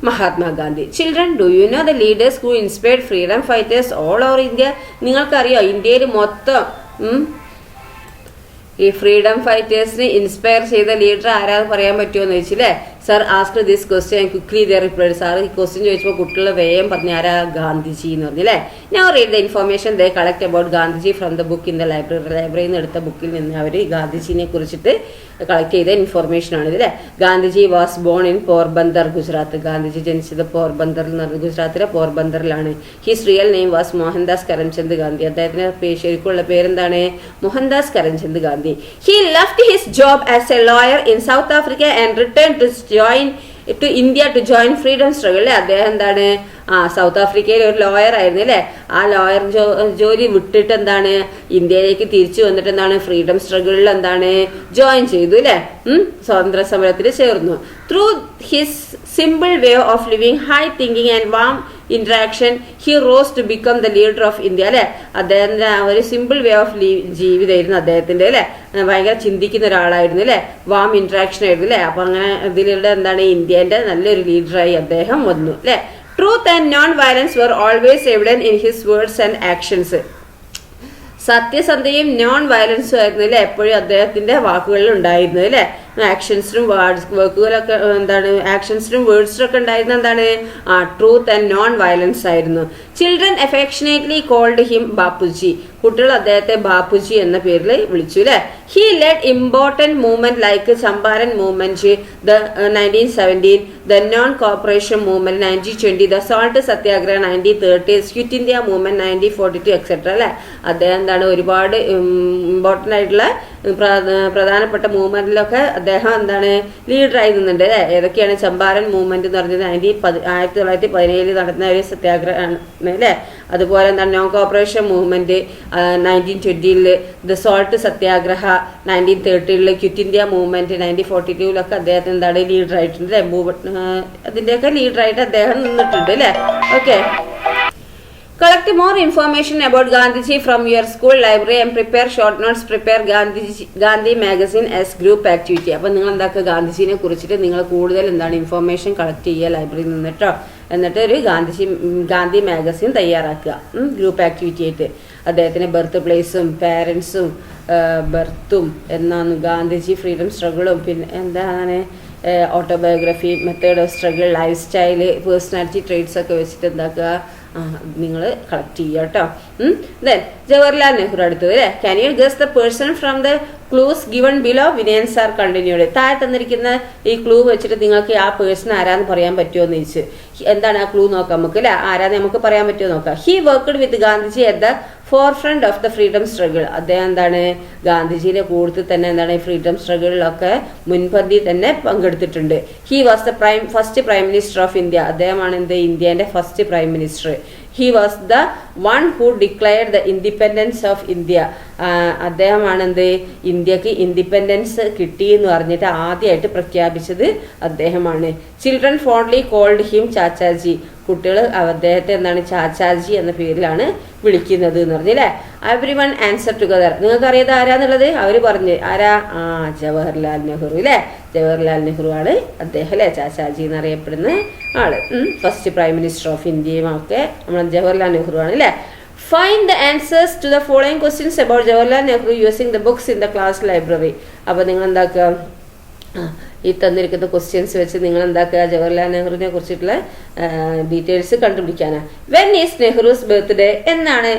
Mahatma Gandhi. Children, do you know the leaders who inspired freedom fighters all over India? നിങ്ങൾക്കറിയോ ഇന്ത്യയിൽ മൊത്തം ഈ ഫ്രീഡം ഫൈറ്റേഴ്സിനെ ഇൻസ്പയർ ചെയ്ത ലീഡർ ആരാന്ന് പറയാൻ പറ്റുമോ എന്ന് ചോദിച്ചില്ലേ. Sir asked this question and quickly they replied. Sir ഈ ക്വസ്റ്റ്യൻ ചോദിച്ചപ്പോൾ കുട്ടികളെ വേഗം പറഞ്ഞ ആരാ ഗാന്ധിജി എന്ന് പറഞ്ഞില്ലേ. Now read the information they collect about Gandhiji from the book in the library. ലൈബ്രറിയിൽ നിന്ന് എടുത്ത ബുക്കിൽ നിന്ന് അവർ ഗാന്ധിജിനെ കുറിച്ചിട്ട് കളക്ട് ചെയ്ത ഇൻഫർമേഷൻ ആണ് ഇതില്ലേ. Gandhiji was born in Porbandar, Gujarat. Gandhiji ജനിച്ചത് പോർബന്ദറിൽ നിന്ന്, ഗുജറാത്തിലെ പോർബന്ദറിലാണ്. His real name was Mohandas Karamchand Gandhi. അദ്ദേഹത്തിന്റെ ശരിക്കുള്ള പേരെന്താണ്? Mohandas Karamchand Gandhi. He left his job as a lawyer in South Africa and returned to India to join freedom struggle. അദ്ദേഹം എന്താണ് സൗത്ത് ആഫ്രിക്കയിൽ ഒരു ലോയർ ആയിരുന്നു അല്ലേ. ആ ലോയർ ജോലി വിട്ടിട്ട് എന്താണ് ഇന്ത്യയിലേക്ക് തിരിച്ചു വന്നിട്ട് എന്താണ് ഫ്രീഡം സ്ട്രഗിളിൽ എന്താണ് ജോയിൻ ചെയ്തു അല്ലെ. സ്വാതന്ത്ര്യ സമരത്തിൽ ചേർന്നു. Through his simple way of living, high thinking and warm interaction, he rose to become the leader of India അല്ലെ. അദ്ദേഹത്തിന്റെ ആ ഒരു സിമ്പിൾ വേ ഓഫ് ജീവിതമായിരുന്നു അദ്ദേഹത്തിന്റെ അല്ലെ. ഭയങ്കര ചിന്തിക്കുന്ന ഒരാളായിരുന്നു അല്ലെ. വാം ഇന്ററാക്ഷൻ ആയിരുന്നു അല്ലെ. അപ്പൊ അങ്ങനെ ഇതിലൂടെ എന്താണ് ഇന്ത്യന്റെ നല്ലൊരു ലീഡറായി അദ്ദേഹം വന്നു അല്ലെ. Truth and non violence were always evident in his words and actions. സത്യസന്ധയും നോൺ വയലൻസും ആയിരുന്നു അല്ലെ എപ്പോഴും അദ്ദേഹത്തിന്റെ വാക്കുകളിൽ ഉണ്ടായിരുന്നത് അല്ലെ. ആക്ഷൻസിനും വർക്കുകളൊക്കെ എന്താണ് ആക്ഷൻസിനും വേർഡ്സിനും ഒക്കെ ഉണ്ടായിരുന്ന എന്താണ് ട്രൂത്ത് ആൻഡ് നോൺ വയലൻസ് ആയിരുന്നു. Children affectionately called him Bapuji. കുട്ടികൾ അദ്ദേഹത്തെ ബാപ്പുജി എന്ന പേരിൽ വിളിച്ചു അല്ലെ. He led important movement like Champaran movement, the 1917, the non cooperation movement 1920, the salt satyagraha 1930, quit India movement 1942 etcetera അല്ലെ. അദ്ദേഹം എന്താണ് ഒരുപാട് ഇമ്പോർട്ടന്റ് ആയിട്ടുള്ള പ്രധാനപ്പെട്ട മൂവ്മെന്റിലൊക്കെ അദ്ദേഹം എന്താണ് ലീഡറായി നിന്നുണ്ട് അല്ലെ. ഏതൊക്കെയാണ് ചമ്പാരൻ മൂവ്മെന്റ് എന്ന് പറഞ്ഞത് 1917 നടന്ന ഒരു സത്യാഗ്രഹമാണ് അല്ലെ. അതുപോലെ എന്താണ് non cooperation movement 1920, the salt satyagraha 1930, quit India movement 1942 അദ്ദേഹത്തിന് എന്താണ് ലീഡറായിട്ടുണ്ട് അല്ലെ. അതിന്റെയൊക്കെ ലീഡറായിട്ട് അദ്ദേഹം നിന്നിട്ടുണ്ട് അല്ലെ. Okay. Collect more information about Gandhiji from your school library and prepare short notes. Prepare Gandhi magazine as group activity. അപ്പോൾ നിങ്ങൾ എന്താക്കുക ഗാന്ധിജിനെ കുറിച്ചിട്ട് നിങ്ങൾ കൂടുതൽ എന്താണ് ഇൻഫോർമേഷൻ കളക്ട് ചെയ്യുക ലൈബ്രറിയിൽ നിന്നിട്ടോ. എന്നിട്ട് ഒരു ഗാന്ധി മാഗസിൻ തയ്യാറാക്കുക ഗ്രൂപ്പ് ആക്ടിവിറ്റി ആയിട്ട്. അദ്ദേഹത്തിൻ്റെ ബർത്ത് പ്ലേസും പാരൻസും ബർത്തും എന്നാണ് ഗാന്ധിജി ഫ്രീഡം സ്ട്രഗിളും പിന്നെ എന്താണ് autobiography, method of struggle, life style, personality traits ഒക്കെ വെച്ചിട്ട് എന്താക്കുക നിങ്ങൾ കളക്ട് ചെയ്യുക കേട്ടോ. ദെൻ ജവഹർലാൽ നെഹ്റു അടുത്തത് അല്ലേ. Can you guess the person from the clues given below? Vinayan sir continued. താഴെ തന്നിരിക്കുന്ന ഈ ക്ലൂ വെച്ചിട്ട് നിങ്ങൾക്ക് ആ പേഴ്സൺ ആരാന്ന് പറയാൻ പറ്റുമോ എന്ന് ചോദിച്ചു. എന്താണ് ആ ക്ലൂ നോക്കാം നമുക്ക് അല്ലെ. ആരാന്ന് നമുക്ക് പറയാൻ പറ്റുമോ നോക്കാം. He worked with Gandhiji at the forefront of the freedom struggle. അദ്ദേഹം എന്താണ് ഗാന്ധിജിയുടെ കൂടുതൽ തന്നെ എന്താണ് ഫ്രീഡം സ്ട്രഗിളിലൊക്കെ മുൻപന്തി തന്നെ പങ്കെടുത്തിട്ടുണ്ട്. He was the first prime minister of India. അദ്ദേഹമാണ് എന്ത് ഇന്ത്യന്റെ first prime minister. He was the one who declared the independence of India. അദ്ദേഹമാണ് എന്ത് ഇന്ത്യക്ക് ഇൻഡിപെൻഡൻസ് കിട്ടി എന്ന് പറഞ്ഞിട്ട് ആദ്യമായിട്ട് പ്രഖ്യാപിച്ചത് അദ്ദേഹമാണ്. Children fondly called him Chachaji. കുട്ടികൾ അദ്ദേഹത്തെ എന്താണ് ചാച്ചാജി എന്ന പേരിലാണ് വിളിക്കുന്നത് എന്ന് പറഞ്ഞല്ലേ. Everyone answer together. നിങ്ങൾക്ക് അറിയാതെ ആരാന്നുള്ളത് അവർ പറഞ്ഞ് ആരാ ജവഹർലാൽ നെഹ്റു അല്ലേ. ജവഹർലാൽ നെഹ്റു ആണ് അദ്ദേഹം അല്ലെ ചാച്ചാജി എന്നറിയപ്പെടുന്ന ആള്. ഫസ്റ്റ് പ്രൈം മിനിസ്റ്റർ ഓഫ് ഇന്ത്യയും ഒക്കെ നമ്മൾ ജവഹർലാൽ നെഹ്റു ആണ് അല്ലെ. Find the answers to the following questions about Jawaharlal Nehru using the books in the class library. അപ്പോൾ നിങ്ങൾ എന്താക്കുക ഈ തന്നിരിക്കുന്ന ക്വസ്റ്റ്യൻസ് വെച്ച് നിങ്ങൾ എന്താക്കുക ജവഹർലാൽ നെഹ്റുവിനെ കുറിച്ചിട്ടുള്ള ഡീറ്റെയിൽസ് കണ്ടുപിടിക്കാനാണ്. When is Nehru's birthday? എന്നാണ്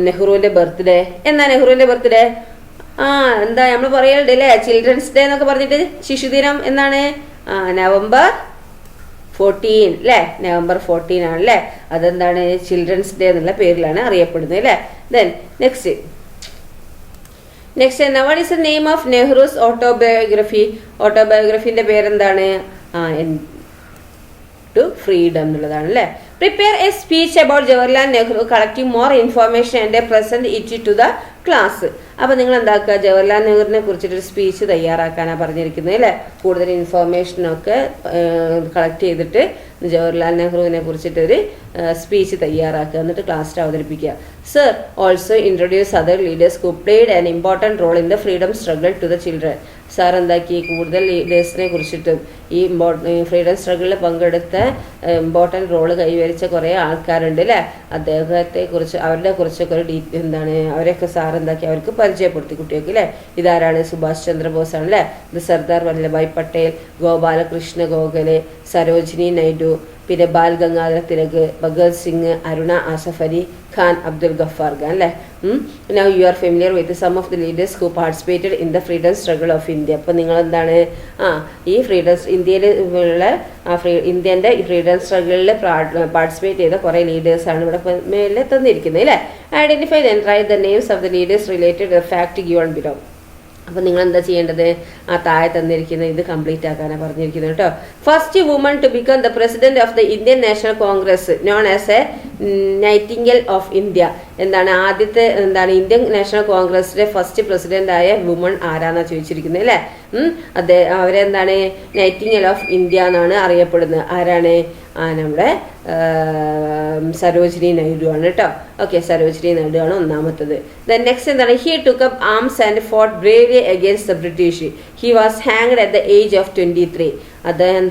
നെഹ്റുവിന്റെ ബർത്ത്ഡേ? എന്നാ നെഹ്റുവിന്റെ ബർത്ത്ഡേ? എന്താ നമ്മൾ പറയലുണ്ട് അല്ലേ ചിൽഡ്രൻസ് ഡേ എന്നൊക്കെ പറഞ്ഞിട്ട്. ശിശുദിനം എന്നാണ് നവംബർ 14 അല്ലേ. നവംബർ 14 ആണല്ലേ. അതെന്താണ് ചിൽഡ്രൻസ് ഡേ എന്നുള്ള പേരിലാണ് അറിയപ്പെടുന്നത് അല്ലേ. Then next what is the name of Nehru's autobiography? ഓട്ടോബയോഗ്രഫിന്റെ പേരെന്താണ്? ടു ഫ്രീഡം എന്നുള്ളതാണ് അല്ലേ. Prepare a speech about Jawaharlal Nehru collecting more information and present it to the class. അപ്പോൾ നിങ്ങൾ എന്താക്കുക ജവഹർലാൽ നെഹ്റുവിനെ കുറിച്ചിട്ടൊരു സ്പീച്ച് തയ്യാറാക്കാനാണ് പറഞ്ഞിരിക്കുന്നത് അല്ലേ. കൂടുതൽ ഇൻഫോർമേഷനൊക്കെ കളക്ട് ചെയ്തിട്ട് ജവഹർലാൽ നെഹ്റുവിനെ കുറിച്ചിട്ടൊരു സ്പീച്ച് തയ്യാറാക്കുക. എന്നിട്ട് ക്ലാസ്സിൽ അവതരിപ്പിക്കുക. Sir also introduce other leaders who played an important role in the freedom struggle to the children. Sir എന്താക്കി കൂടുതൽ ലീഡേഴ്സിനെ കുറിച്ചിട്ടും ഈ ഫ്രീഡം സ്ട്രഗിളിൽ പങ്കെടുത്ത ഇമ്പോർട്ടൻറ്റ് റോള് കൈവരിച്ച കുറേ ആൾക്കാരുണ്ട് അല്ലേ. അദ്ദേഹത്തെ കുറിച്ച് അവരുടെ കുറിച്ചൊക്കെ ഒരു എന്താണ് അവരെയൊക്കെ സാർ എന്താക്കി അവർക്ക് പരിചയപ്പെടുത്തി കുട്ടികൾക്ക് അല്ലേ. ഇതാരാണ്? സുഭാഷ് ചന്ദ്രബോസ് ആണ് അല്ലേ. ഇത് സർദാർ വല്ലഭായ് പട്ടേൽ, ഗോപാലകൃഷ്ണ ഗോഖലെ, സരോജിനി നൈഡു, പിന്നെ ബാൽ ഗംഗാധര തിലക്, ഭഗത് സിംഗ്, അരുണ ആസഫ് അലി ഖാൻ, അബ്ദുൽ ഗഫാർ ഖാൻ അല്ലേ. Now you are familiar with some of the leaders who participated in the freedom struggle of India. അപ്പോൾ നിങ്ങൾ എന്താണ് ഈ ഇന്ത്യയിൽ ഉള്ള ഇന്ത്യൻ്റെ ഫ്രീഡം സ്ട്രഗിളിൽ പാർട്ടിസിപ്പേറ്റ് ചെയ്ത കുറേ ലീഡേഴ്സാണ് ഇവിടെ മേലെ തന്നിരിക്കുന്നത് അല്ലേ. Identify then right the names of the leaders related the fact given below. അപ്പം നിങ്ങൾ എന്താ ചെയ്യേണ്ടത്? ആ താഴെ തന്നിരിക്കുന്ന ഇത് കംപ്ലീറ്റ് ആക്കാനാണ് പറഞ്ഞിരിക്കുന്നത് കേട്ടോ. First woman to become the president of the Indian National Congress known as a nightingale of India. എന്താണ് ആദ്യത്തെ ഇന്ത്യൻ നാഷണൽ കോൺഗ്രസിന്റെ ഫസ്റ്റ് പ്രസിഡന്റ് ആയ വുമൺ ആരാന്നാ ചോദിച്ചിരിക്കുന്നത് അല്ലേ? അവരെന്താണ് നൈറ്റിംഗേൽ ഓഫ് ഇന്ത്യ എന്നാണ് അറിയപ്പെടുന്നത്. ആരാണ്? നമ്മുടെ സരോജിനി നായിഡു ആണ് കേട്ടോ. ഓക്കെ, സരോജിനി നായിഡു ആണ് ഒന്നാമത്തത്. ദെൻ നെക്സ്റ്റ് എന്താണ്? He took up arms and fought bravely against the British. He was hanged at the age of 23. അദ്ദേഹം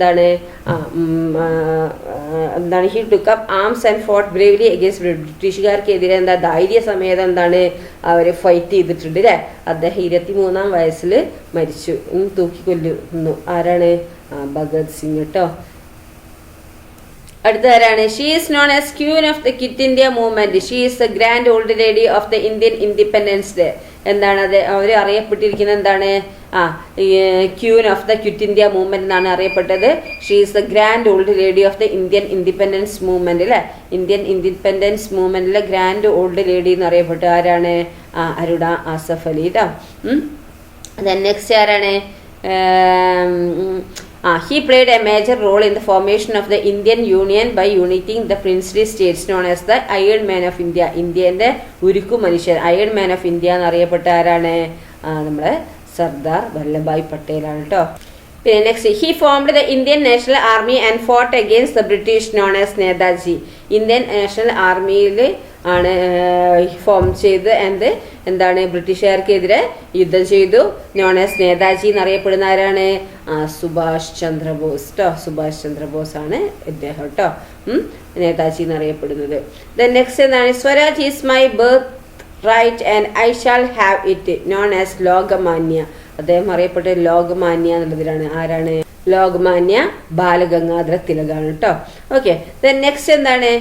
he took up arms and fought bravely against ബ്രിട്ടീഷുകാർക്കെതിരെ ധൈര്യ സമേതം അവർ ഫൈറ്റ് ചെയ്തിട്ടുണ്ട് അല്ലേ? അദ്ദേഹം 23-ാം വയസ്സിൽ മരിച്ചു, തൂക്കിക്കൊല്ലുന്നു. ആരാണ്? ഭഗത് സിംഗ് കേട്ടോ. അടുത്ത ആരാണ്? She is known as queen of the quit India movement. She is the grand old lady of the Indian independence day. എന്താണ് അത്? അവർ അറിയപ്പെട്ടിരിക്കുന്നത് എന്താണ്? Queen of the quit India movement എന്നാണ് അറിയപ്പെട്ടത്. She is the grand old lady of the Indian independence movement അല്ലെ? Indian independence മൂവ്മെന്റിലെ grand old lady എന്ന് അറിയപ്പെട്ട ആരാണ്? അരുണ ആസഫ് അലി ട്ടോ. നെക്സ്റ്റ് ആരാണ്? He played a major role in the formation of the Indian Union by uniting the princely states known as the Iron Man of India. ഇന്ത്യന്റെ ഉരുക്കു മനുഷ്യൻ, അയൺ മാൻ ഓഫ് ഇന്ത്യ എന്നറിയപ്പെട്ട ആരാണ്? നമ്മുടെ സർദാർ വല്ലഭായ് പട്ടേലാണ് കേട്ടോ. പിന്നെ next, he formed the Indian national army and fought against the British known as Netaji. Indian national ആർമിയിൽ ആണ് ഫോം ചെയ്ത് ബ്രിട്ടീഷുകാർക്കെതിരെ യുദ്ധം ചെയ്തു. നോൺ ആസ് നേതാജി എന്നറിയപ്പെടുന്ന ആരാണ്? സുഭാഷ് ചന്ദ്രബോസ് ട്ടോ. സുഭാഷ് ചന്ദ്രബോസ് ആണ് ഇദ്ദേഹം കേട്ടോ നേതാജി എന്നറിയപ്പെടുന്നത്. ദെൻ നെക്സ്റ്റ് എന്താണ്? Swaraj is my birth right and I shall have it known as Lokmanya. അദ്ദേഹം അറിയപ്പെട്ട ലോകമാന്യ എന്നുള്ളതിലാണ്. ആരാണ്? ലോകമാന്യ ബാലഗംഗാധര തിലകാണ് കേട്ടോ. ഓക്കെ, ദെൻ നെക്സ്റ്റ് എന്താണ്?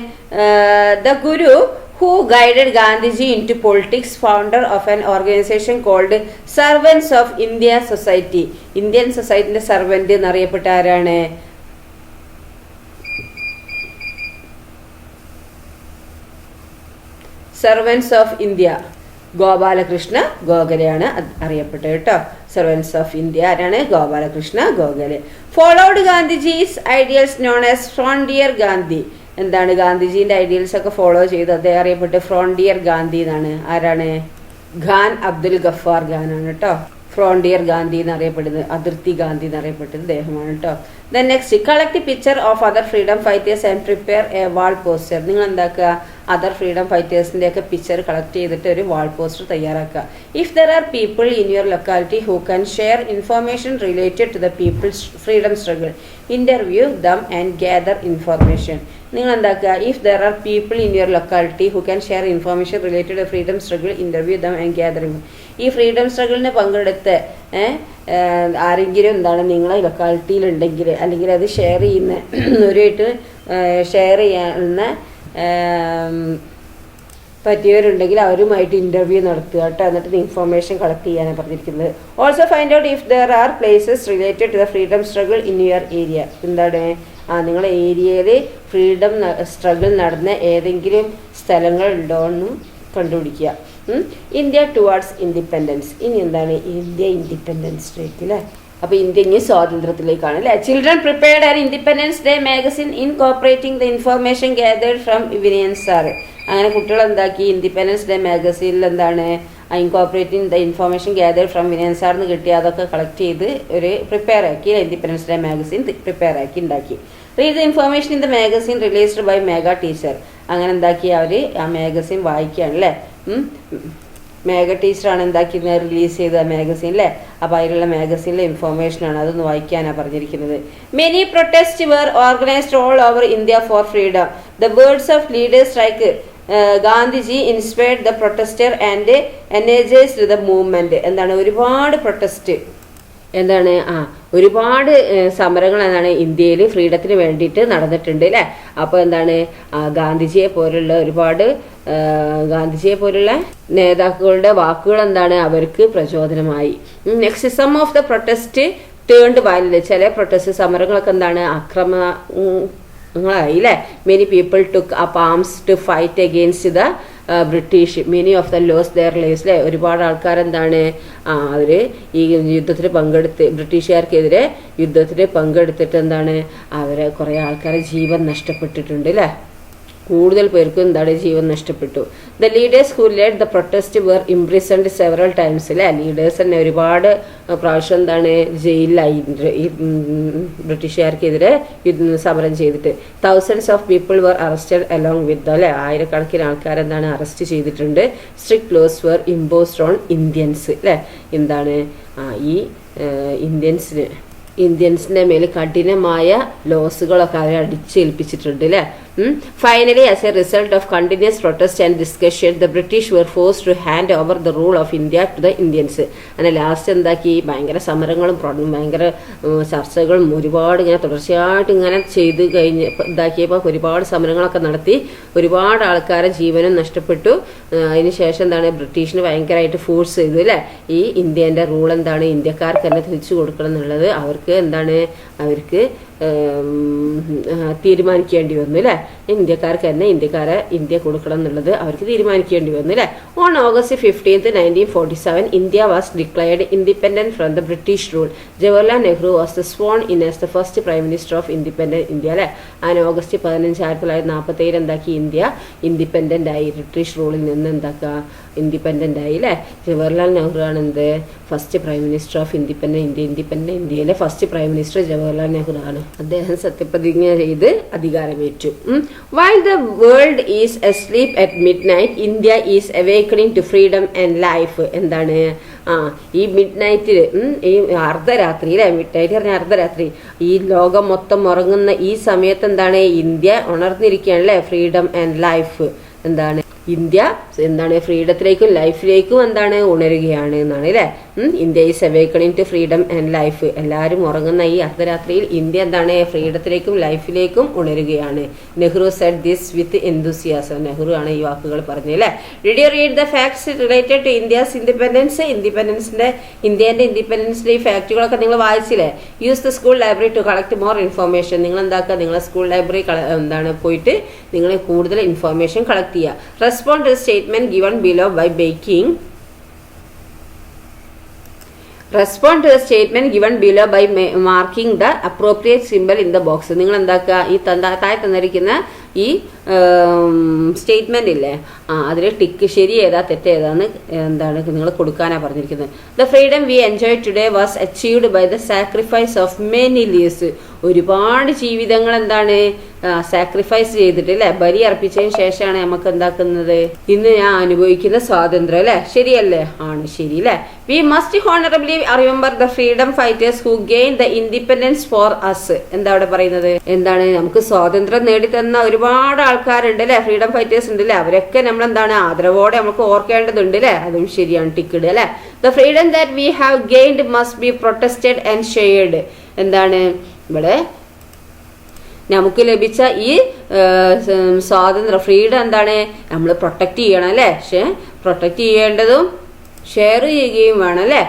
The guru who guided Gandhiji into politics, founder of an organization called Servants of India Society. Indian സൊസൈറ്റിന്റെ servant എന്നറിയപ്പെട്ട ആരാണ്? സർവൻസ് ഓഫ് ഇന്ത്യ ഗോപാലകൃഷ്ണ ഗോഖലെയാണ് അറിയപ്പെട്ടത് കേട്ടോ. സർവൻസ് ഓഫ് ഇന്ത്യ ആരാണ്? Gopalakrishna Gokhale. Followed Gandhiji's ideals known as frontier Gandhi. എന്താണ്? ഗാന്ധിജീന്റെ ഐഡിയൽസ് ഒക്കെ ഫോളോ ചെയ്ത് അദ്ദേഹം അറിയപ്പെട്ട് ഫ്രോണ്ടിയർ ഗാന്ധി എന്നാണ്. ആരാണ്? ഖാൻ അബ്ദുൽ ഗഫാർ ഖാൻ ആണ് കേട്ടോ. ഫ്രോണ്ടിയർ ഗാന്ധി എന്നറിയപ്പെടുന്നത്, അതിർത്തി ഗാന്ധി എന്നറിയപ്പെട്ടത് അദ്ദേഹമാണ് കേട്ടോ. Then next, collect picture of other freedom fighters and prepare A wall poster. നിങ്ങൾ എന്താക്കുക? അതർ ഫ്രീഡം ഫൈറ്റേഴ്സിന്റെ ഒക്കെ പിക്ചർ കളക്ട് ചെയ്തിട്ട് ഒരു വാൾ പോസ്റ്റർ തയ്യാറാക്കുക. If there are people in your locality who can share information related to the people's freedom struggle, interview them and gather information. നിങ്ങൾ എന്താക്കുക? If there are people in your locality who can share information related to freedom struggle, interview them and gather. ഈ freedom സ്ട്രഗിളിന് പങ്കെടുത്ത് ആരെങ്കിലും നിങ്ങളെ ലൊക്കാലിറ്റിയിൽ ഉണ്ടെങ്കിൽ, അല്ലെങ്കിൽ അത് ഷെയർ ചെയ്യുന്നവരുമായിട്ട് ഷെയർ ചെയ്യാവുന്ന പറ്റിയവരുണ്ടെങ്കിൽ അവരുമായിട്ട് ഇന്റർവ്യൂ നടത്തുക കേട്ടോ. എന്നിട്ട് ഇൻഫോർമേഷൻ കളക്ട് ചെയ്യാനാണ് പറഞ്ഞിരിക്കുന്നത്. Also find out if there are places related to the freedom struggle in your area. എന്താണ്? നിങ്ങളെ ഏരിയയിൽ ഫ്രീഡം സ്ട്രഗിൾ നടന്ന ഏതെങ്കിലും സ്ഥലങ്ങൾ ഉണ്ടോ എന്നും കണ്ടുപിടിക്കുക. India towards independence. ഇനി എന്താണ്? ഇന്ത്യ ഇൻഡിപെൻഡൻസ് ഡേക്ക് അല്ലേ? അപ്പൊ ഇന്ത്യ ഇനി സ്വാതന്ത്ര്യത്തിലേക്കാണ് അല്ലെ? Children prepared an independence day magazine incorporating the information gathered from Vinayan sir. അങ്ങനെ കുട്ടികൾ എന്താക്കി? ഇൻഡിപെൻഡൻസ് ഡേ മാഗസീനിൽ incorporating the information gathered from Vinayan സാറിന് കിട്ടി അതൊക്കെ കളക്ട് ചെയ്ത് ഒരു പ്രിപ്പയർ ആക്കി ഇൻഡിപെൻഡൻസ് ഡേ മാഗസീൻ പ്രിപ്പയർ ആക്കി ഉണ്ടാക്കി. Read the information in the magazine released by Megha teacher. അങ്ങനെ എന്താക്കി? അവർ ആ മാഗസീൻ വായിക്കുകയാണ് അല്ലേ? മേഘ ടീച്ചറാണ് എന്താക്കിയിരുന്നത്? റിലീസ് ചെയ്ത മാഗസീൻ അല്ലേ? അപ്പോൾ അതിലുള്ള മാഗസീനിലെ ഇൻഫോർമേഷനാണ്, അതൊന്ന് വായിക്കാനാണ് പറഞ്ഞിരിക്കുന്നത്. Many protest were organised all over India for freedom. The words of leaders strike Gandhiji inspired the protester and energised the movement. എന്താണ്? ഒരുപാട് പ്രൊട്ടസ്റ്റ് ഒരുപാട് സമരങ്ങൾ ഇന്ത്യയിൽ ഫ്രീഡത്തിന് വേണ്ടിയിട്ട് നടന്നിട്ടുണ്ട് അല്ലേ? അപ്പോൾ ഗാന്ധിജിയെ പോലുള്ള നേതാക്കളുടെ വാക്കുകൾ അവർക്ക് പ്രചോദനമായി. Next, some of the protest turned violent. ചില പ്രൊട്ടസ്റ്റ് സമരങ്ങളൊക്കെ ആക്രമണങ്ങളായി അല്ലേ? Many people took up arms to fight against the British many of the lost their lives അല്ലേ, ഒരുപാട് ആൾക്കാരെന്താണ് അവർ ഈ യുദ്ധത്തിൽ ബ്രിട്ടീഷുകാർക്കെതിരെ യുദ്ധത്തിൽ പങ്കെടുത്തിട്ട് എന്താണ് അവരെ കുറേ ആൾക്കാരെ ജീവൻ നഷ്ടപ്പെട്ടിട്ടുണ്ട് അല്ലേ, കൂടുതൽ പേർക്കും എന്താണ് ജീവൻ നഷ്ടപ്പെട്ടു. The leaders who led the protest were imprisoned several times അല്ലേ, ലീഡേഴ്സ് തന്നെ ഒരുപാട് പ്രാവശ്യം എന്താണ് ജയിലിലായി ഈ ബ്രിട്ടീഷുകാർക്കെതിരെ സമരം ചെയ്തിട്ട്. Thousands of people were arrested along with അല്ലെ, ആയിരക്കണക്കിന് ആൾക്കാരെന്താണ് അറസ്റ്റ് ചെയ്തിട്ടുണ്ട്. Strict laws were imposed on Indians അല്ലേ, എന്താണ് ഈ ഇന്ത്യൻസിന്റെ മേൽ കഠിനമായ ലോസുകളൊക്കെ അവരെ അടിച്ചേൽപ്പിച്ചിട്ടുണ്ട് അല്ലേ. Finally, as a result of continuous protest and discussion, the British were forced to hand over the rule of India to the Indians. അങ്ങനെ ലാസ്റ്റ് എന്താക്കി, ഭയങ്കര സമരങ്ങളും ഭയങ്കര ചർച്ചകളും ഒരുപാട് ഇങ്ങനെ തുടർച്ചയായിട്ട് ഇങ്ങനെ ചെയ്ത് കഴിഞ്ഞ് ഇതാക്കിയപ്പോൾ ഒരുപാട് സമരങ്ങളൊക്കെ നടത്തി, ഒരുപാട് ആൾക്കാരെ ജീവനും നഷ്ടപ്പെട്ടു. അതിനുശേഷം എന്താണ് ബ്രിട്ടീഷിന് ഭയങ്കരമായിട്ട് ഫോഴ്സ് ചെയ്തു അല്ലേ, ഈ ഇന്ത്യൻ്റെ റൂൾ എന്താണ് ഇന്ത്യക്കാർക്ക് തന്നെ തിരിച്ചു കൊടുക്കണം എന്നുള്ളത് അവർക്ക് എന്താണ് അവർക്ക് തീരുമാനിക്കേണ്ടി വന്നു അല്ലേ, ഇന്ത്യക്കാർക്ക് തന്നെ ഇന്ത്യ കൊടുക്കണം എന്നുള്ളത് അവർക്ക് തീരുമാനിക്കേണ്ടി വന്നു അല്ലേ. On August 15, 1947 India was declared independent from the British rule. Jawaharlal Nehru was the sworn in as the first prime minister of independent India അല്ലേ. അങ്ങനെ ഓഗസ്റ്റ് 15, 1947 എന്താക്കി, ഇന്ത്യ ഇൻഡിപെൻഡന്റ് ആയി, ബ്രിട്ടീഷ് റൂളിൽ നിന്ന് എന്താക്കുക ഇൻഡിപെൻഡന്റ് ആയി അല്ലേ. ജവഹർലാൽ നെഹ്റു ആണ് എന്ത് first prime minister of independent ഇന്ത്യയിലെ first prime minister Jawaharlal Nehru ആണ്. അദ്ദേഹം സത്യപ്രതിജ്ഞ ചെയ്ത് അധികാരമേറ്റു. While the world is asleep at midnight, India is awakening to freedom and life. എന്താണ് ഈ മിഡ് നൈറ്റിൽ ഈ അർദ്ധരാത്രി അല്ലേ, മിഡ് നൈറ്റ് പറഞ്ഞാൽ അർദ്ധരാത്രി, ഈ ലോകം മൊത്തം ഉറങ്ങുന്ന ഈ സമയത്ത് എന്താണ് ഇന്ത്യ ഉണർന്നിരിക്കുകയാണ് അല്ലേ. ഫ്രീഡം ആൻഡ് ലൈഫ് എന്താണ് ഇന്ത്യ എന്താണ് ഫ്രീഡത്തിലേക്കും ലൈഫിലേക്കും എന്താണ് ഉണരുകയാണ് എന്നാണ് അല്ലേ. India is awakening to freedom and life. എല്ലാവരും ഉറങ്ങുന്ന ഈ അർദ്ധരാത്രിയിൽ ഇന്ത്യ എന്താണ് ഫ്രീഡത്തിലേക്കും ലൈഫിലേക്കും ഉണരുകയാണ്. Nehru said this with enthusiasm. Nehru ആണ് ഈ വാക്കുകൾ പറഞ്ഞത് അല്ലേ. Did you read the facts related to India's independence? ഇന്ത്യന്റെ ഇൻഡിപെൻഡൻസിന്റെ ഈ ഫാക്ടുകളൊക്കെ നിങ്ങൾ വായിച്ചില്ലേ. Use the school library to collect more information. നിങ്ങൾ എന്താക്കുക, നിങ്ങളെ സ്കൂൾ ലൈബ്രറി എന്താണ് പോയിട്ട് നിങ്ങൾ കൂടുതൽ ഇൻഫോർമേഷൻ കളക്ട് ചെയ്യുക. Respond to statement given below by baking. Respond to the statement given below by marking the appropriate symbol in the box. നിങ്ങൾ എന്താക്കുക, ഈ താഴെ തന്നിരിക്കുന്ന ഈ സ്റ്റേറ്റ്മെന്റ് ഇല്ലേ അതിൽ ടിക്ക് ശരി ഏതാ തെറ്റ് ഏതാന്ന് എന്താണ് നിങ്ങൾ കൊടുക്കാനാണ് പറഞ്ഞിരിക്കുന്നത്. The freedom we enjoy today was achieved by the sacrifice of many lives. ഒരുപാട് ജീവിതങ്ങൾ എന്താണ് സാക്രിഫൈസ് ചെയ്തിട്ട് അല്ലെ, ബലി അർപ്പിച്ചതിന് ശേഷമാണ് നമുക്ക് എന്താക്കുന്നത് ഇന്ന് ഞാൻ അനുഭവിക്കുന്ന സ്വാതന്ത്ര്യം അല്ലെ. ശരിയല്ലേ? ആണ്, ശരി അല്ലെ. We must honourably remember the freedom fighters who gain the independence for us. എന്താ അവിടെ പറയുന്നത്, എന്താണ് നമുക്ക് സ്വാതന്ത്ര്യം നേടിത്തന്ന ഒരുപാട് ആൾക്കാരുണ്ട് അല്ലെ, ഫ്രീഡം ഫൈറ്റേഴ്സ് ഉണ്ട് അല്ലെ, അവരൊക്കെ നമ്മൾ എന്താണ് ആദരവോടെ നമുക്ക് ഓർക്കേണ്ടതുണ്ട് അല്ലെ. അതും ശരിയാണ്, ടിക്കഡ് അല്ലെ. The freedom that we have gained must be protested and shared. എന്താണ് ഇവിടെ നമുക്ക് ലഭിച്ച ഈ സ്വാതന്ത്ര്യ ഫ്രീഡം എന്താണ് നമ്മൾ പ്രൊട്ടക്ട് ചെയ്യണം അല്ലെ. പക്ഷെ പ്രൊട്ടക്ട് ചെയ്യേണ്ടതും ഷെയർ ചെയ്യുകയും വേണം അല്ലെ.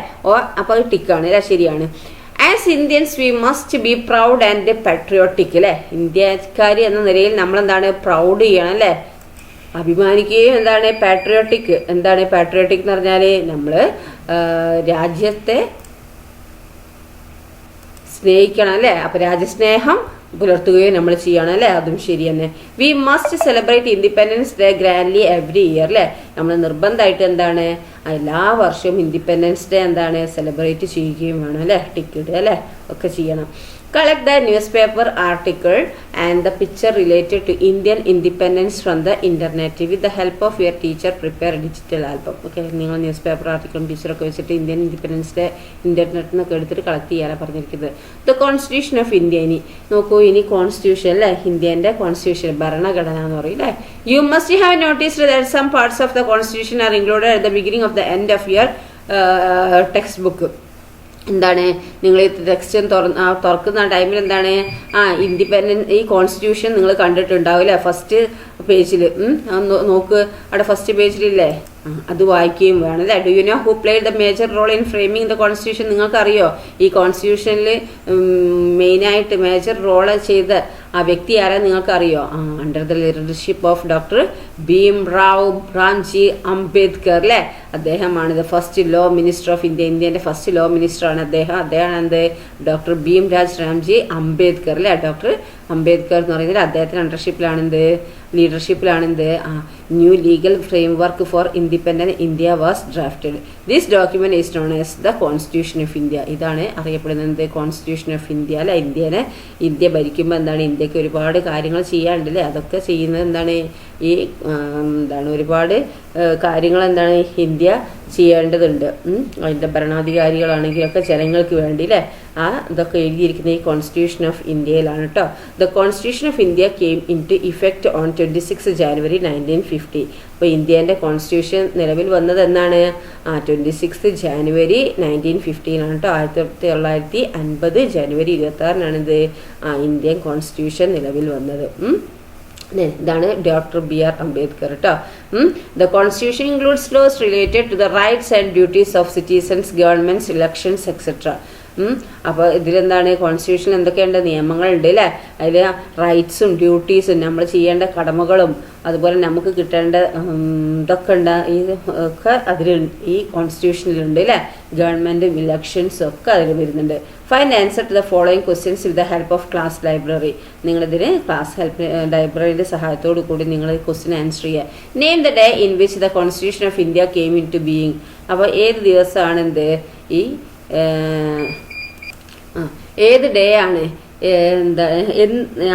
അപ്പോൾ ടിക്കാണ് അല്ലെ, ശരിയാണ്. As Indians we must be proud and patriotic അല്ലെ. ഇന്ത്യക്കാരി എന്ന നിലയിൽ നമ്മൾ എന്താണ് പ്രൗഡ് ചെയ്യണം അല്ലെ, അഭിമാനിക്കുകയും എന്താണ് പാട്രിയോട്ടിക്. എന്താണ് പാട്രിയോട്ടിക് എന്ന് പറഞ്ഞാല് നമ്മള് രാജ്യത്തെ സ്നേഹിക്കണം അല്ലെ. അപ്പൊ രാജ്യസ്നേഹം പുലർത്തുകയും നമ്മൾ ചെയ്യണം അല്ലെ, അതും ശരി തന്നെ. We must celebrate independence day grandly every year അല്ലെ. നമ്മൾ നിർബന്ധമായിട്ട് എന്താണ് എല്ലാ വർഷവും ഇൻഡിപെൻഡൻസ് ഡേ എന്താണ് സെലിബ്രേറ്റ് ചെയ്യുകയും വേണം അല്ലെ, ടിക്കറ്റ് അല്ലെ ഒക്കെ ചെയ്യണം. Collect the newspaper article and the picture related to Indian independence from the internet. With the help of your teacher, prepare a digital album. Okay, നിങ്ങൾ ന്യൂസ് പേപ്പർ ആർട്ടിക്കിളും പിക്ചറൊക്കെ വെച്ചിട്ട് Indian independence day ഇന്റർനെറ്റിൽ നിന്നൊക്കെ എടുത്തിട്ട് collect ചെയ്യാനാണ് പറഞ്ഞിരിക്കുന്നത്. The constitution of India. ഇനി നോക്കൂ, ഇനി കോൺസ്റ്റിറ്റ്യൂഷൻ അല്ലേ, ഇന്ത്യൻ്റെ കോൺസ്റ്റിറ്റ്യൂഷൻ ഭരണഘടന എന്ന് പറയും അല്ലേ. You must have noticed that some parts of the constitution are included at the beginning of the end of your textbook. എന്താണ് നിങ്ങൾ ഈ ടെക്സ്റ്റ് തുറക്കുന്ന ടൈമിൽ എന്താണ് ഇൻഡിപെൻഡൻസ് ഈ കോൺസ്റ്റിറ്റ്യൂഷൻ നിങ്ങൾ കണ്ടിട്ടുണ്ടാവില്ലേ ഫസ്റ്റ് പേജിൽ. നോക്ക് അവിടെ ഫസ്റ്റ് പേജിലില്ലേ അത് വായിക്കുകയും വേണം അല്ലേ. Do you know who played the major role in framing the constitution? നിങ്ങൾക്കറിയോ ഈ കോൺസ്റ്റിറ്റ്യൂഷനിൽ മെയിനായിട്ട് മേജർ റോൾ ചെയ്ത ആ വ്യക്തി ആരാ നിങ്ങൾക്കറിയോ? Under the leadership of doctor Bhimrao Ramji Ambedkar അല്ലേ. അദ്ദേഹമാണ് the first law minister of India. ഇന്ത്യൻ്റെ ഫസ്റ്റ് ലോ മിനിസ്റ്ററാണ് അദ്ദേഹമാണ് എന്ത് ഡോക്ടർ ഭീംരാജ് റാംജി അംബേദ്കർ അല്ലേ. ഡോക്ടർ അംബേദ്കർ എന്ന് പറയുന്നത് അദ്ദേഹത്തിൻ്റെ അണ്ടർഷിപ്പിലാണെന്ത് ലീഡർഷിപ്പിലാണെന്ത് new legal framework for independent India was drafted. This document is known as the constitution of India. ഇതാണ് അറിയപ്പെടുന്നത് കോൺസ്റ്റിറ്റ്യൂഷൻ ഓഫ് ഇന്ത്യ അല്ലെ. ഇന്ത്യ ഭരിക്കുമ്പോൾ എന്താണ് ഇന്ത്യക്ക് ഒരുപാട് കാര്യങ്ങൾ ചെയ്യാനുണ്ടല്ലേ. അതൊക്കെ ചെയ്യുന്നത് എന്താണ് ഈ ഒരുപാട് കാര്യങ്ങൾ എന്താണ് ഇന്ത്യ ചെയ്യേണ്ടതുണ്ട്. അതിൻ്റെ ഭരണാധികാരികളാണെങ്കിലൊക്കെ ജനങ്ങൾക്ക് വേണ്ടി അല്ലേ. ഇതൊക്കെ എഴുതിയിരിക്കുന്ന ഈ കോൺസ്റ്റിറ്റ്യൂഷൻ ഓഫ് ഇന്ത്യയിലാണ് കേട്ടോ. The constitution of India came into effect on 26 January 1950. അപ്പോൾ ഇന്ത്യേൻ്റെ കോൺസ്റ്റിറ്റ്യൂഷൻ നിലവിൽ വന്നത് എന്നാണ് 26 ജാനുവരി 1950 കേട്ടോ. 1950 ജനുവരി 26 ഇത് ഇന്ത്യൻ കോൺസ്റ്റിറ്റ്യൂഷൻ നിലവിൽ വന്നത്. ഇതാണ് ഡോക്ടർ ബി ആർ അംബേദ്കർ കേട്ടോ. The constitution includes laws related to the rights and duties of citizens, governments, elections etcetera. അപ്പോൾ ഇതിലെന്താണ് കോൺസ്റ്റിറ്റ്യൂഷനിൽ എന്തൊക്കെയുണ്ട് നിയമങ്ങളുണ്ട് അല്ലേ. അതിൽ റൈറ്റ്സും ഡ്യൂട്ടീസും നമ്മൾ ചെയ്യേണ്ട കടമകളും അതുപോലെ നമുക്ക് കിട്ടേണ്ട ഇതൊക്കെ ഉണ്ട്. ഒക്കെ അതിൽ ഈ കോൺസ്റ്റിറ്റ്യൂഷനിലുണ്ട് അല്ലേ. ഗവൺമെൻറ്റും ഇലക്ഷൻസും ഒക്കെ അതിൽ വരുന്നുണ്ട്. Find answer to the following questions with the help of class library. നിങ്ങളിതിന് ക്ലാസ് ലൈബ്രറിയുടെ സഹായത്തോടു കൂടി നിങ്ങൾ ക്വസ്റ്റ്യൻ ആൻസർ ചെയ്യുക. Name the day in which the constitution of India came into being. അപ്പോൾ ഏത് ദിവസമാണ് ഈ ഏത് ഡേ ആണ്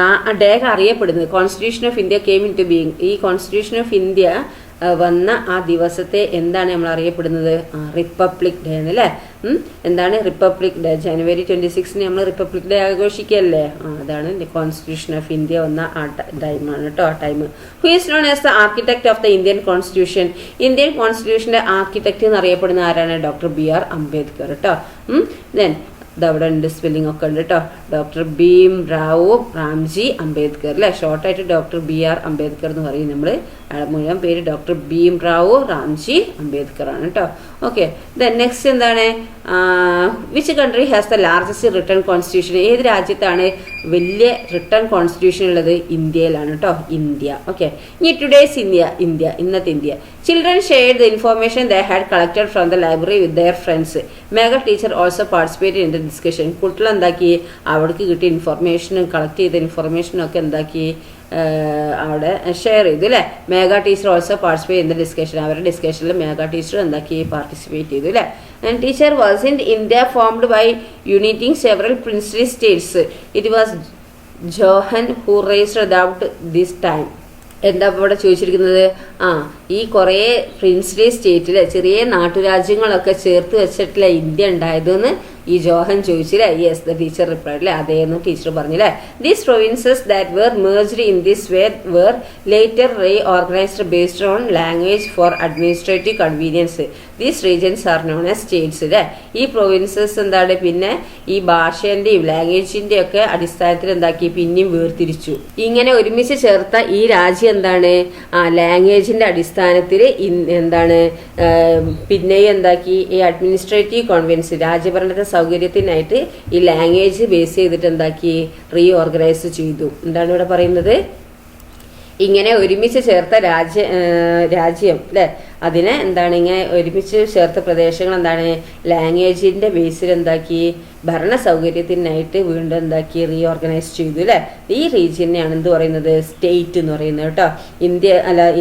ആ ഡേ അറിയപ്പെടുന്നത്? Constitution of India came into being. ഈ കോൺസ്റ്റിറ്റ്യൂഷൻ ഓഫ് ഇന്ത്യ വന്ന ആ ദിവസത്തെ എന്താണ് നമ്മൾ അറിയപ്പെടുന്നത്? റിപ്പബ്ലിക് ഡേ അല്ലേ. എന്താണ് റിപ്പബ്ലിക് ഡേ? ജനുവരി 26 നമ്മൾ റിപ്പബ്ലിക് ഡേ ആഘോഷിക്കുകയല്ലേ. അതാണ് കോൺസ്റ്റിറ്റ്യൂഷൻ ഓഫ് ഇന്ത്യ വന്ന ആ ടൈമാണ് കേട്ടോ. ആ time. Who is known as the architect of the Indian constitution? Indian കോൺസ്റ്റിറ്റ്യൂഷന്റെ ആർക്കിടെക്ട് എന്നറിയപ്പെടുന്ന ആരാണ്? ഡോക്ടർ ബി ആർ അംബേദ്കർ കേട്ടോ. ദെൻ ഇതവിടെ ഉണ്ട്, സ്പെല്ലിംഗ് ഒക്കെ ഉണ്ട് കേട്ടോ. ഡോക്ടർ ഭീംറാവു റാംജി അംബേദ്കർ അല്ലേ. ഷോർട്ടായിട്ട് ഡോക്ടർ ബി ആർ അംബേദ്കർ എന്ന് പറയും നമ്മൾ. മുഴുവൻ പേര് ഡോക്ടർ ഭീംറാവു റാംജി അംബേദ്കർ ആണ് കേട്ടോ. ഓക്കെ. ദെൻ നെക്സ്റ്റ് എന്താണ്? Which country has the largest return constitution? ഏത് രാജ്യത്താണ് വലിയ റിട്ടേൺ കോൺസ്റ്റിറ്റ്യൂഷൻ ഉള്ളത്? ഇന്ത്യയിലാണ് കേട്ടോ. ഇന്ത്യ. ഓക്കെ. ഇനി ടുഡേസ് ഇന്ത്യ ഇന്നത്തെ India. Children shared the information they had collected from the library with their friends. Megha teacher also participate in the discussion. കുട്ടികൾ എന്താക്കി അവിടേക്ക് കിട്ടിയ ഇൻഫർമേഷനും കളക്ട് ചെയ്ത ഇൻഫർമേഷനും ഒക്കെ എന്താക്കി അവിടെ ഷെയർ ചെയ്തു അല്ലേ. മേഘ ടീച്ചർ ഓൾസോ പാർട്ടിസിപ്പേറ്റ് ചെയ്യുന്ന ഡിസ്കഷൻ. അവരുടെ ഡിസ്കഷനിൽ മേഘ ടീച്ചർ എന്താക്കി പാർട്ടിസിപ്പേറ്റ് ചെയ്തു അല്ലേ. And teacher was in India formed by uniting several princely states. It was John who raised about this time. എന്താ ഇവിടെ ചോദിച്ചിരിക്കുന്നത്? ഈ കുറേ പ്രിൻസ്ലി സ്റ്റേറ്റിലെ ചെറിയ നാട്ടുരാജ്യങ്ങളൊക്കെ ചേർത്ത് വെച്ചിട്ടില്ല ഇന്ത്യ ഉണ്ടായതെന്ന് ഈ ജോഹൻ ചോദിച്ചില്ലേ. യെസ് ദ ടീച്ചർ റിപ്ലൈഡ് അല്ലേ. അതേന്ന് ടീച്ചർ പറഞ്ഞില്ലേ. These provinces that were merged in this way were later reorganised based on language for administrative convenience. These regions are known as states അല്ലേ. ഈ പ്രൊവിൻസസ് എന്താണ് പിന്നെ ഈ ഭാഷേന്റെയും ലാംഗ്വേജിന്റെയും ഒക്കെ അടിസ്ഥാനത്തിൽ എന്താക്കി പിന്നെയും വേർതിരിച്ചു. ഇങ്ങനെ ഒരുമിച്ച് ചേർത്ത ഈ രാജ്യം എന്താണ് ലാംഗ്വേജിന്റെ അടിസ്ഥാനത്തിൽ എന്താണ് പിന്നെയും എന്താക്കി ഈ അഡ്മിനിസ്ട്രേറ്റീവ് കൺവീനിയൻസ് രാജ്യഭരണത്തെ സൗകര്യത്തിനായിട്ട് ഈ ലാംഗ്വേജ് ബേസ് ചെയ്തിട്ട് എന്താക്കി റീഓർഗനൈസ് ചെയ്തു. എന്താണ് ഇവിടെ പറയുന്നത്? ഇങ്ങനെ ഒരുമിച്ച് ചേർത്ത രാജ്യം അല്ലേ. അതിനെ എന്താണ് ഇങ്ങനെ ഒരുമിച്ച് ചേർത്ത പ്രദേശങ്ങൾ എന്താണ് ലാംഗ്വേജിന്റെ ബേസിൽ എന്താക്കി ഭരണ സൗകര്യത്തിനായിട്ട് വീണ്ടും എന്താക്കി റീഓർഗനൈസ് ചെയ്തു അല്ലേ. ഈ റീജിയനെയാണ് എന്ത് പറയുന്നത്? സ്റ്റേറ്റ് എന്ന് പറയുന്നത് കേട്ടോ.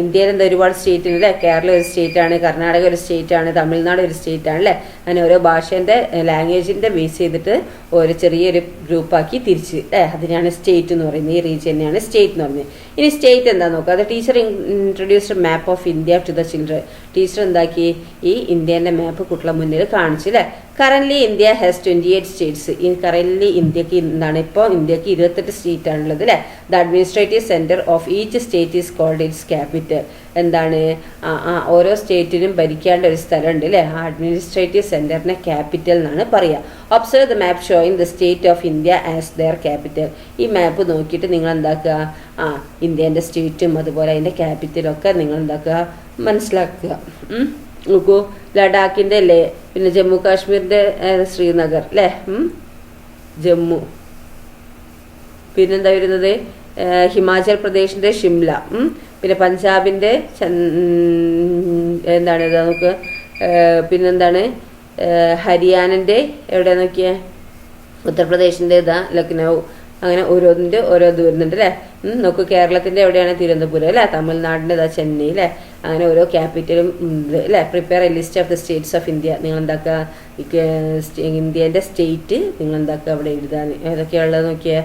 ഇന്ത്യയിൽ എന്താ ഒരുപാട് സ്റ്റേറ്റ് ഉണ്ട് അല്ലേ. കേരള ഒരു സ്റ്റേറ്റ് ആണ്, കർണാടക ഒരു സ്റ്റേറ്റ് ആണ്, തമിഴ്നാട് ഒരു സ്റ്റേറ്റ് ആണ് അല്ലേ. അങ്ങനെ ഓരോ ഭാഷേന്റെ ലാംഗ്വേജിന്റെ ബേസ് ചെയ്തിട്ട് ഒരു ചെറിയൊരു ഗ്രൂപ്പാക്കി തിരിച്ച് അല്ലേ. അതിനാണ് സ്റ്റേറ്റ് എന്ന് പറയുന്നത്. ഈ റീജിയനെയാണ് സ്റ്റേറ്റ് എന്ന് പറയുന്നത്. ഇനി സ്റ്റേറ്റ് എന്താ നോക്കുക. അത് teacher introduced map of India to the children. Teacher എന്താക്കി ഈ ഇന്ത്യന്റെ മാപ്പ് കുട്ടികളെ മുന്നിൽ കാണിച്ചു അല്ലേ. Currently India has 28 states. Currently ഇന്ത്യക്ക് എന്താണ് ഇപ്പോൾ ഇന്ത്യക്ക് 28 സ്റ്റേറ്റ് ആണുള്ളത് അല്ലേ. The administrative centre of each state is called its capital. എന്താണ് ഓരോ സ്റ്റേറ്റിനും ഭരിക്കേണ്ട ഒരു സ്ഥലമുണ്ട് അല്ലേ. ആ അഡ്മിനിസ്ട്രേറ്റീവ് സെൻറ്ററിനെ ക്യാപിറ്റൽ എന്നാണ് പറയുക. Observe the map showing the state of India as there capital. ഈ മാപ്പ് നോക്കിയിട്ട് നിങ്ങൾ എന്താക്കുക, ഇന്ത്യേൻ്റെ സ്റ്റേറ്റും അതുപോലെ അതിൻ്റെ ക്യാപിറ്റലും ഒക്കെ നിങ്ങൾ എന്താക്കുക, മനസ്സിലാക്കുക. നോക്കൂ, ലഡാക്കിൻ്റെ അല്ലേ, പിന്നെ ജമ്മു കാശ്മീരിൻ്റെ ശ്രീനഗർ അല്ലേ, ജമ്മു. പിന്നെന്താ വരുന്നത്, ഹിമാചൽ പ്രദേശിൻ്റെ ഷിംല, പിന്നെ പഞ്ചാബിൻ്റെ എന്താണ് ഇതാ നമുക്ക്, പിന്നെന്താണ് ഹരിയാനൻ്റെ എവിടെ നോക്കിയേ, ഉത്തർപ്രദേശിൻ്റെ ഇതാ ലക്നൗ. അങ്ങനെ ഓരോന്നിൻ്റെ ഓരോ ഇത് വരുന്നുണ്ട് അല്ലേ. നോക്കൂ, കേരളത്തിൻ്റെ എവിടെയാണ് തിരുവനന്തപുരം അല്ലേ, തമിഴ്നാടിൻ്റെ ഇതാ ചെന്നൈ അല്ലേ. അങ്ങനെ ഓരോ ക്യാപിറ്റലും ഉണ്ട് അല്ലേ. Prepare a list of the states of India. നിങ്ങൾ എന്താക്കുക, ഇന്ത്യേൻ്റെ സ്റ്റേറ്റ് നിങ്ങൾ എന്താക്കുക അവിടെ എഴുതാൻ. ഏതൊക്കെയുള്ളത് നോക്കിയാൽ,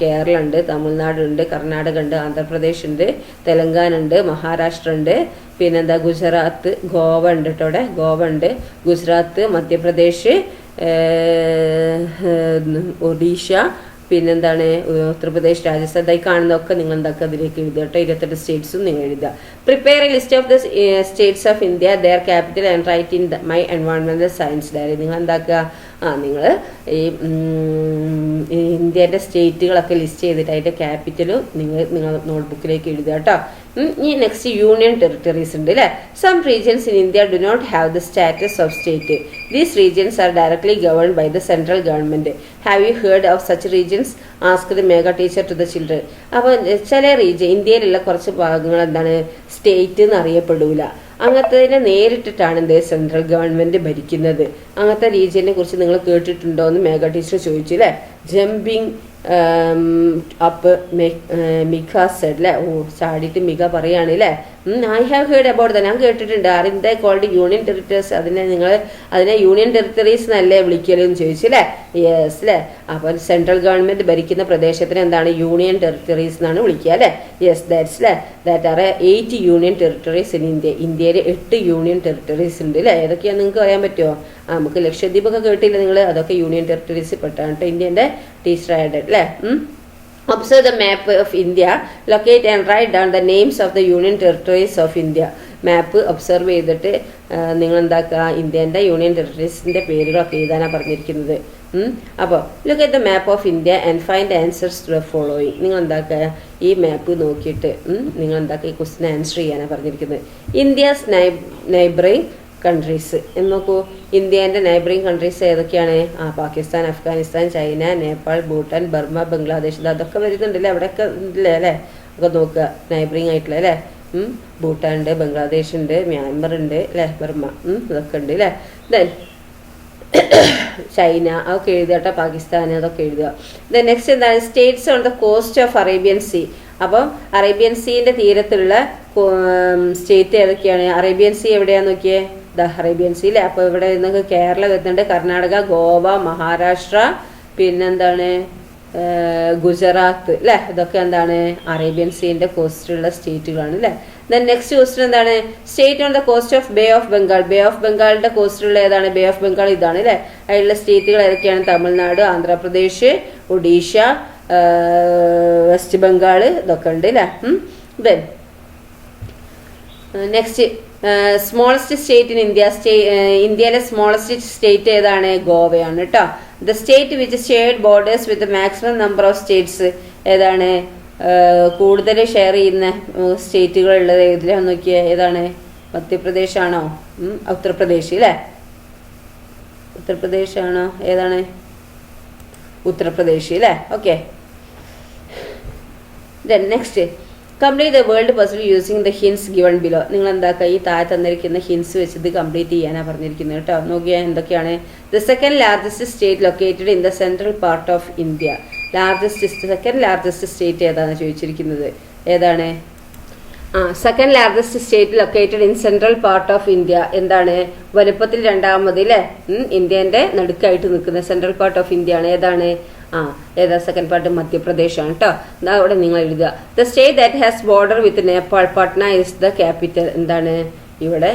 കേരള ഉണ്ട്, തമിഴ്നാടുണ്ട്, കർണാടക ഉണ്ട്, ആന്ധ്രാപ്രദേശ് ഉണ്ട്, തെലങ്കാന ഉണ്ട്, മഹാരാഷ്ട്ര ഉണ്ട്, പിന്നെന്താ ഗുജറാത്ത്, ഗോവ ഉണ്ട് കേട്ടോ അവിടെ, ഗോവ ഉണ്ട്, ഗുജറാത്ത്, മധ്യപ്രദേശ്, ഒഡീഷ, പിന്നെന്താണ് ഉത്തർപ്രദേശ്, രാജസ്ഥാൻ. ഈ കാണുന്നതൊക്കെ നിങ്ങൾ എന്താക്കുക അതിലേക്ക് എഴുതുക കേട്ടോ. 28 സ്റ്റേറ്റ്സും നിങ്ങൾ എഴുതുക. Prepare a list of the states of India, their capital and write in my എൻവയോൺമെന്റൽ സയൻസ് ഡയറി. നിങ്ങൾ എന്താക്കുക, നിങ്ങൾ ഈ ഇന്ത്യൻ്റെ സ്റ്റേറ്റുകളൊക്കെ ലിസ്റ്റ് ചെയ്തിട്ട് അതിൻ്റെ ക്യാപിറ്റലും നിങ്ങൾ നോട്ട്ബുക്കിലേക്ക് എഴുതുക കേട്ടോ. ഈ നെക്സ്റ്റ് യൂണിയൻ ടെറിട്ടറീസ് ഉണ്ട് അല്ലേ. Some regions in India do not have the status of state. These regions are directly governed by the central government. Have you heard of such regions? Ask the Megha teacher to the children. അപ്പോൾ ചില region, ഇന്ത്യയിലുള്ള കുറച്ച് ഭാഗങ്ങൾ എന്താണ് state എന്ന് അറിയപ്പെടൂല. അങ്ങനത്തെ നേരിട്ടിട്ടാണ് എന്ത് central government ഭരിക്കുന്നത്. അങ്ങനത്തെ റീജിയനെ കുറിച്ച് നിങ്ങൾ കേട്ടിട്ടുണ്ടോ എന്ന് മേഘ ടീച്ചർ ചോദിച്ചു അല്ലേ. ജമ്പിങ് അപ്പ് മിഖ സെഡ് അല്ലേ. ചാടിയിട്ട് മിഖ പറയാണ് അല്ലേ. I have heard about the. ഞാൻ കേട്ടിട്ടുണ്ട്. Are in the called union territories. അതിനെ യൂണിയൻ ടെറിട്ടറീസ് എന്നല്ലേ വിളിക്കലെന്ന് ചോദിച്ചു അല്ലേ. യെസ് അല്ലേ. അപ്പോൾ സെൻട്രൽ ഗവൺമെന്റ് ഭരിക്കുന്ന പ്രദേശത്തിന് എന്താണ് യൂണിയൻ ടെറിട്ടറീസ് എന്നാണ് വിളിക്കുക അല്ലേ. യെസ് ദാറ്റ്സ് അല്ലേ. That are 8 union territories in India. ഇന്ത്യയിൽ 8 യൂണിയൻ ടെറിട്ടറീസ് ഉണ്ട് അല്ലേ. ഏതൊക്കെയാണെന്ന് നിങ്ങൾക്ക് പറയാൻ പറ്റുമോ? നമുക്ക് ലക്ഷദ്വീപൊക്കെ കേട്ടില്ല നിങ്ങൾ, അതൊക്കെ യൂണിയൻ ടെറിട്ടറീസ് പെട്ടാണ് കേട്ടോ. ഇന്ത്യൻ്റെ ടീച്ചർ ആയിട്ട് അല്ലേ. Observe the map of India, locate and write down the names of the union territories of India. Map observe ചെയ്തിട്ട് നിങ്ങൾ എന്താക്കുക, ഇന്ത്യൻ്റെ യൂണിയൻ ടെറിട്ടറീസിൻ്റെ പേരുകളൊക്കെ എഴുതാനാണ് പറഞ്ഞിരിക്കുന്നത്. അപ്പോൾ look at the map of India and find answers to the following. നിങ്ങൾ എന്താക്കുക, ഈ മാപ്പ് നോക്കിയിട്ട് നിങ്ങൾ എന്താക്കുക ഈ ക്വസ്റ്റിന് ആൻസർ ചെയ്യാനാണ് പറഞ്ഞിരിക്കുന്നത്. ഇന്ത്യസ് നൈബറിങ് കൺട്രീസ് എന്ന് നോക്കൂ. ഇന്ത്യേൻ്റെ നൈബറിങ് കൺട്രീസ് ഏതൊക്കെയാണ്? Pakistan, Afghanistan, China, Nepal, Bhutan, Burma, Bangladesh. അതൊക്കെ വരുന്നുണ്ടല്ലേ അവിടെയൊക്കെ ഉണ്ടല്ലേ അല്ലേ. ഒക്കെ നോക്കുക, നൈബറിങ് ആയിട്ടുള്ള അല്ലേ. ഭൂട്ടാൻ ഉണ്ട്, ബംഗ്ലാദേശ് ഉണ്ട്, മ്യാൻമർ ഉണ്ട് അല്ലേ, ബർമ്മ ഇതൊക്കെ ഉണ്ട് അല്ലേ. ദെൻ ചൈന അതൊക്കെ എഴുതുക കേട്ടോ, പാകിസ്ഥാൻ അതൊക്കെ എഴുതുക. ദെൻ നെക്സ്റ്റ് എന്താണ്? States on the coast of Arabian sea. അപ്പം അറേബ്യൻ സീൻ്റെ തീരത്തുള്ള സ്റ്റേറ്റ് ഏതൊക്കെയാണ്? അറേബ്യൻ സീ എവിടെയാന്ന് നോക്കിയേ, ദ അറേബ്യൻ സീ അല്ലേ. അപ്പോൾ ഇവിടെ നിങ്ങൾക്ക് കേരള വരുന്നുണ്ട്, കർണാടക, ഗോവ, മഹാരാഷ്ട്ര, പിന്നെന്താണ് ഗുജറാത്ത് അല്ലേ. ഇതൊക്കെ എന്താണ് അറേബ്യൻ സീൻ്റെ കോസ്റ്റിലുള്ള സ്റ്റേറ്റുകളാണ് അല്ലേ. ദെൻ നെക്സ്റ്റ് ക്വസ്റ്റ്യൻ എന്താണ്? State on the coast of bay of Bengal. Bay of ബംഗാളിൻ്റെ കോസ്റ്റിലുള്ള ഏതാണ്? ബേ ഓഫ് ബംഗാൾ ഇതാണ് അല്ലേ. അതിലുള്ള സ്റ്റേറ്റുകൾ ഏതൊക്കെയാണ്? തമിഴ്നാട്, ആന്ധ്രാപ്രദേശ്, ഒഡീഷ, വെസ്റ്റ് ബംഗാൾ ഇതൊക്കെ ഉണ്ട് അല്ലേ. Then next smallest state in India. ഇന്ത്യയിലെ സ്മോളസ്റ്റ് സ്റ്റേറ്റ് ഏതാണ്? ഗോവയാണ് കേട്ടോ. The state which shared borders with maximum number of states ഏതാണ്? കൂടുതൽ ഷെയർ ചെയ്യുന്ന സ്റ്റേറ്റുകൾ ഉള്ളത് ഏതിലാന്ന് നോക്കിയാൽ ഏതാണ്? മധ്യപ്രദേശ് ആണോ? ഉത്തർപ്രദേശ് അല്ലേ. ഉത്തർപ്രദേശ് ആണോ? ഏതാണ്? ഉത്തർപ്രദേശ് അല്ലേ. Okay. Then next complete the world puzzle using the hints given below. നിങ്ങൾ എന്താക്കുക ഈ താഴെ തന്നിരിക്കുന്ന ഹിൻസ് വെച്ചിട്ട് കംപ്ലീറ്റ് ചെയ്യാനാണ് പറഞ്ഞിരിക്കുന്നത് കേട്ടോ. നോക്കിയാൽ എന്തൊക്കെയാണ്? The second largest state located in the central part of India. Second largest state ഏതാണ് ചോദിച്ചിരിക്കുന്നത്? ഏതാണ്? Second largest state located in central part of India. എന്താണ്? വലുപ്പത്തിൽ രണ്ടാമത് അല്ലേ. ഇന്ത്യൻ്റെ നടുക്കായിട്ട് നിൽക്കുന്ന സെൻട്രൽ പാർട്ട് ഓഫ് ഇന്ത്യ ആണ്. ഏതാണ്? ഏതാ സെക്കൻഡ് പാർട്ട്? മധ്യപ്രദേശ് ആണ് കേട്ടോ. അവിടെ നിങ്ങൾ എഴുതുക. The state that has border with Nepal, Patna is the capital. എന്താണ്? ഇവിടെ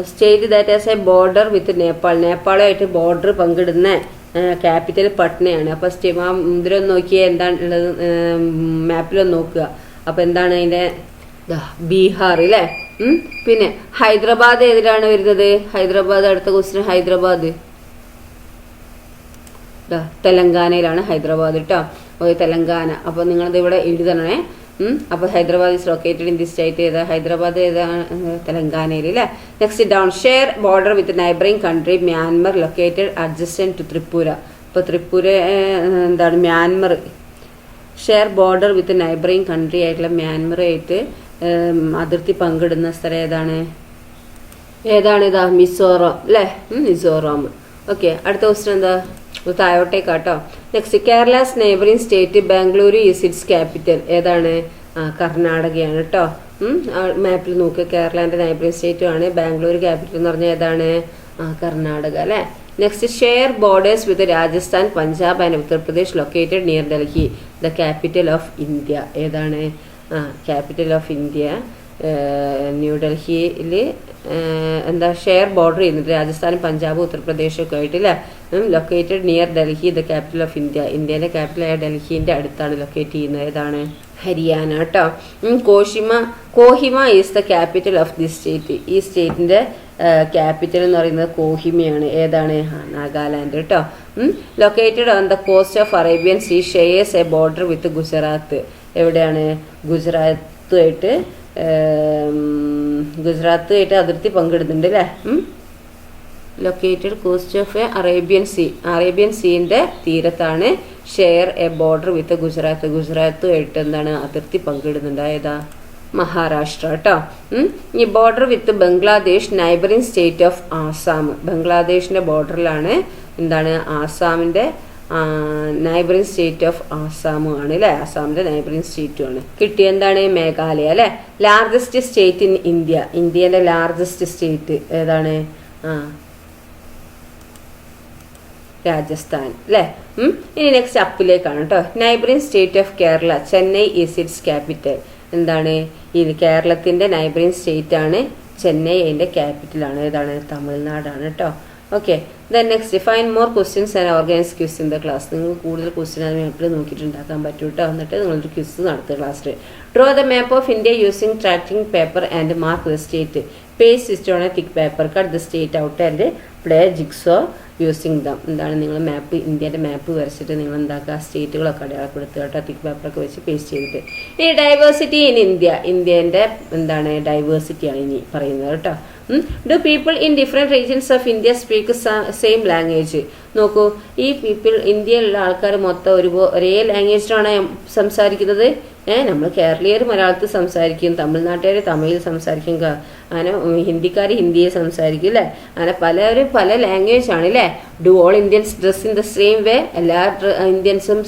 state that has a border with Nepal, നേപ്പാളുമായിട്ട് ബോർഡർ പങ്കിടുന്ന ക്യാപിറ്റൽ പട്നയാണ്. അപ്പോൾ ഇതിലൊന്ന് നോക്കിയാൽ എന്താണ് ഉള്ളത്, മാപ്പിലൊന്ന് നോക്കുക. അപ്പോൾ എന്താണ് അതിൻ്റെ ബീഹാർ അല്ലേ. പിന്നെ ഹൈദരാബാദ് ഏതിലാണ് വരുന്നത്? ഹൈദരാബാദ്, അടുത്ത ക്വസ്റ്റ്യൻ ഹൈദരാബാദ് തെലങ്കാനയിലാണ് ഹൈദരാബാദ് കേട്ടോ. തെലങ്കാന. അപ്പോൾ നിങ്ങളത് ഇവിടെ എഴുതണേ. അപ്പോൾ Hyderabad is located in the state ഏതാ? ഹൈദരാബാദ് ഏതാണ്? തെലങ്കാനയിൽ അല്ലേ. Next down share border with neighbouring country Myanmar located adjacent to Tripura. ഇപ്പോൾ ത്രിപുര എന്താണ്? Myanmar. Share border with neighbouring country ആയിട്ടുള്ള മ്യാൻമറായിട്ട് അതിർത്തി പങ്കിടുന്ന സ്ഥലം ഏതാണ്? ഇതാ മിസോറാം അല്ലേ. മിസോറാം. ഓക്കെ, അടുത്ത ക്വസ്റ്റ്യൻ എന്താ? താഴോട്ടേക്കാട്ടോ. Next Kerala's neighbouring state Bengaluru is its capital. ഏതാണ്? കർണാടകയാണ് കേട്ടോ. മാപ്പിൽ നോക്കുക. കേരളാൻ്റെ നെയ്ബറിംഗ് സ്റ്റേറ്റും ആണ്. ബാംഗ്ലൂർ ക്യാപിറ്റൽ എന്ന് പറഞ്ഞാൽ ഏതാണ്? കർണാടക അല്ലേ. Next share borders with Rajasthan, Punjab and Uttar Pradesh located near Delhi the capital of India. ഏതാണ്? ക്യാപിറ്റൽ ഓഫ് ഇന്ത്യ ന്യൂഡൽഹിയിൽ എന്താ ഷെയർ ബോർഡർ ചെയ്യുന്നുണ്ട് രാജസ്ഥാനും പഞ്ചാബും ഉത്തർപ്രദേശും ഒക്കെ ആയിട്ട് അല്ലേ. Located near Delhi the capital of India. ഇന്ത്യയിലെ ക്യാപിറ്റലായ ഡൽഹിൻ്റെ അടുത്താണ് ലൊക്കേറ്റ് ചെയ്യുന്നത്. ഏതാണ്? ഹരിയാന കേട്ടോ. Kohima is the capital of the state. ഈ സ്റ്റേറ്റിൻ്റെ ക്യാപിറ്റൽ എന്ന് പറയുന്നത് കോഹിമയാണ്. ഏതാണ്? നാഗാലാൻഡ് കേട്ടോ. Located on the coast of Arabian sea shares a border with Gujarat. എവിടെയാണ്? ഗുജറാത്തുമായിട്ട് അതിർത്തി പങ്കിടുന്നുണ്ട് അല്ലേ. Located coast of a Arabian സീൻ്റെ തീരത്താണ് ഷെയർ എ ബോർഡർ വിത്ത് ഗുജറാത്തുമായിട്ട് എന്താണ് അതിർത്തി പങ്കിടുന്നുണ്ട്. ഏതാ? മഹാരാഷ്ട്ര കേട്ടോ. ഈ border with Bangladesh neighbouring state of Assam. ബംഗ്ലാദേശിൻ്റെ ബോർഡറിലാണ് എന്താണ്? ആസാമിൻ്റെ നൈബറിംഗ് സ്റ്റേറ്റ് ഓഫ് ആസാമും ആണ് അല്ലേ. ആസാമിൻ്റെ നൈബറിംഗ് സ്റ്റേറ്റും ആണ്. കിട്ടിയ എന്താണ്? മേഘാലയ അല്ലേ. Largest state in India. ഇന്ത്യയുടെ ലാർജസ്റ്റ് സ്റ്റേറ്റ് ഏതാണ്? രാജസ്ഥാൻ അല്ലേ. ഇനി നെക്സ്റ്റ് അപ്പിലേക്കാണ് കേട്ടോ. Neighbouring state of Kerala, Chennai is its capital. എന്താണ്? ഈ കേരളത്തിൻ്റെ നൈബറിംഗ് സ്റ്റേറ്റ് ആണ് ചെന്നൈ. അതിൻ്റെ ക്യാപിറ്റലാണ്. ഏതാണ്? തമിഴ്നാടാണ് കേട്ടോ. Okay, then next find more questions and organise quiz in the class. നിങ്ങൾ കൂടുതൽ ക്വസ്റ്റ്യൻ അത് മാപ്പിൽ നോക്കിയിട്ട് ഉണ്ടാക്കാൻ പറ്റും കേട്ടോ. എന്നിട്ട് നിങ്ങളൊരു ക്വിസ് നടത്തുക ക്ലാസ്സിൽ. Draw the map of India using tracking paper and mark the state. Paste system on A thick paper. Cut the state out and play jigsaw using dum. എന്താണ്? നിങ്ങൾ മാപ്പ്, ഇന്ത്യൻ്റെ മാപ്പ് വരച്ചിട്ട് നിങ്ങൾ എന്താക്കുക? സ്റ്റേറ്റുകളൊക്കെ അടയാളപ്പെടുത്തുക കേട്ടോ. തിക്ക് പേപ്പറൊക്കെ വെച്ച് പേസ്റ്റ് ചെയ്തിട്ട്. ഇനി ഡൈവേഴ്സിറ്റി ഇൻ ഇന്ത്യ. ഇന്ത്യൻ്റെ എന്താണ്? ഡൈവേഴ്സിറ്റിയാണ് ഇനി പറയുന്നത് കേട്ടോ. Do people in different regions of India speak same language? നോക്കൂ, ഈ ഇന്ത്യയിലുള്ള ആൾക്കാർ മൊത്തം ഒരേ ലാംഗ്വേജിലാണ് സംസാരിക്കുന്നത്. നമ്മൾ കേരളീയർ മലയാളത്തിൽ സംസാരിക്കും, തമിഴ്നാട്ടുകാർ തമിഴിൽ സംസാരിക്കും, അങ്ങനെ ഹിന്ദിക്കാർ ഹിന്ദിയെ സംസാരിക്കും അല്ലേ. അങ്ങനെ പലരും പല ലാംഗ്വേജ് ആണ് അല്ലേ. Do all Indians dress in the same way? എല്ലാ ഇന്ത്യൻസും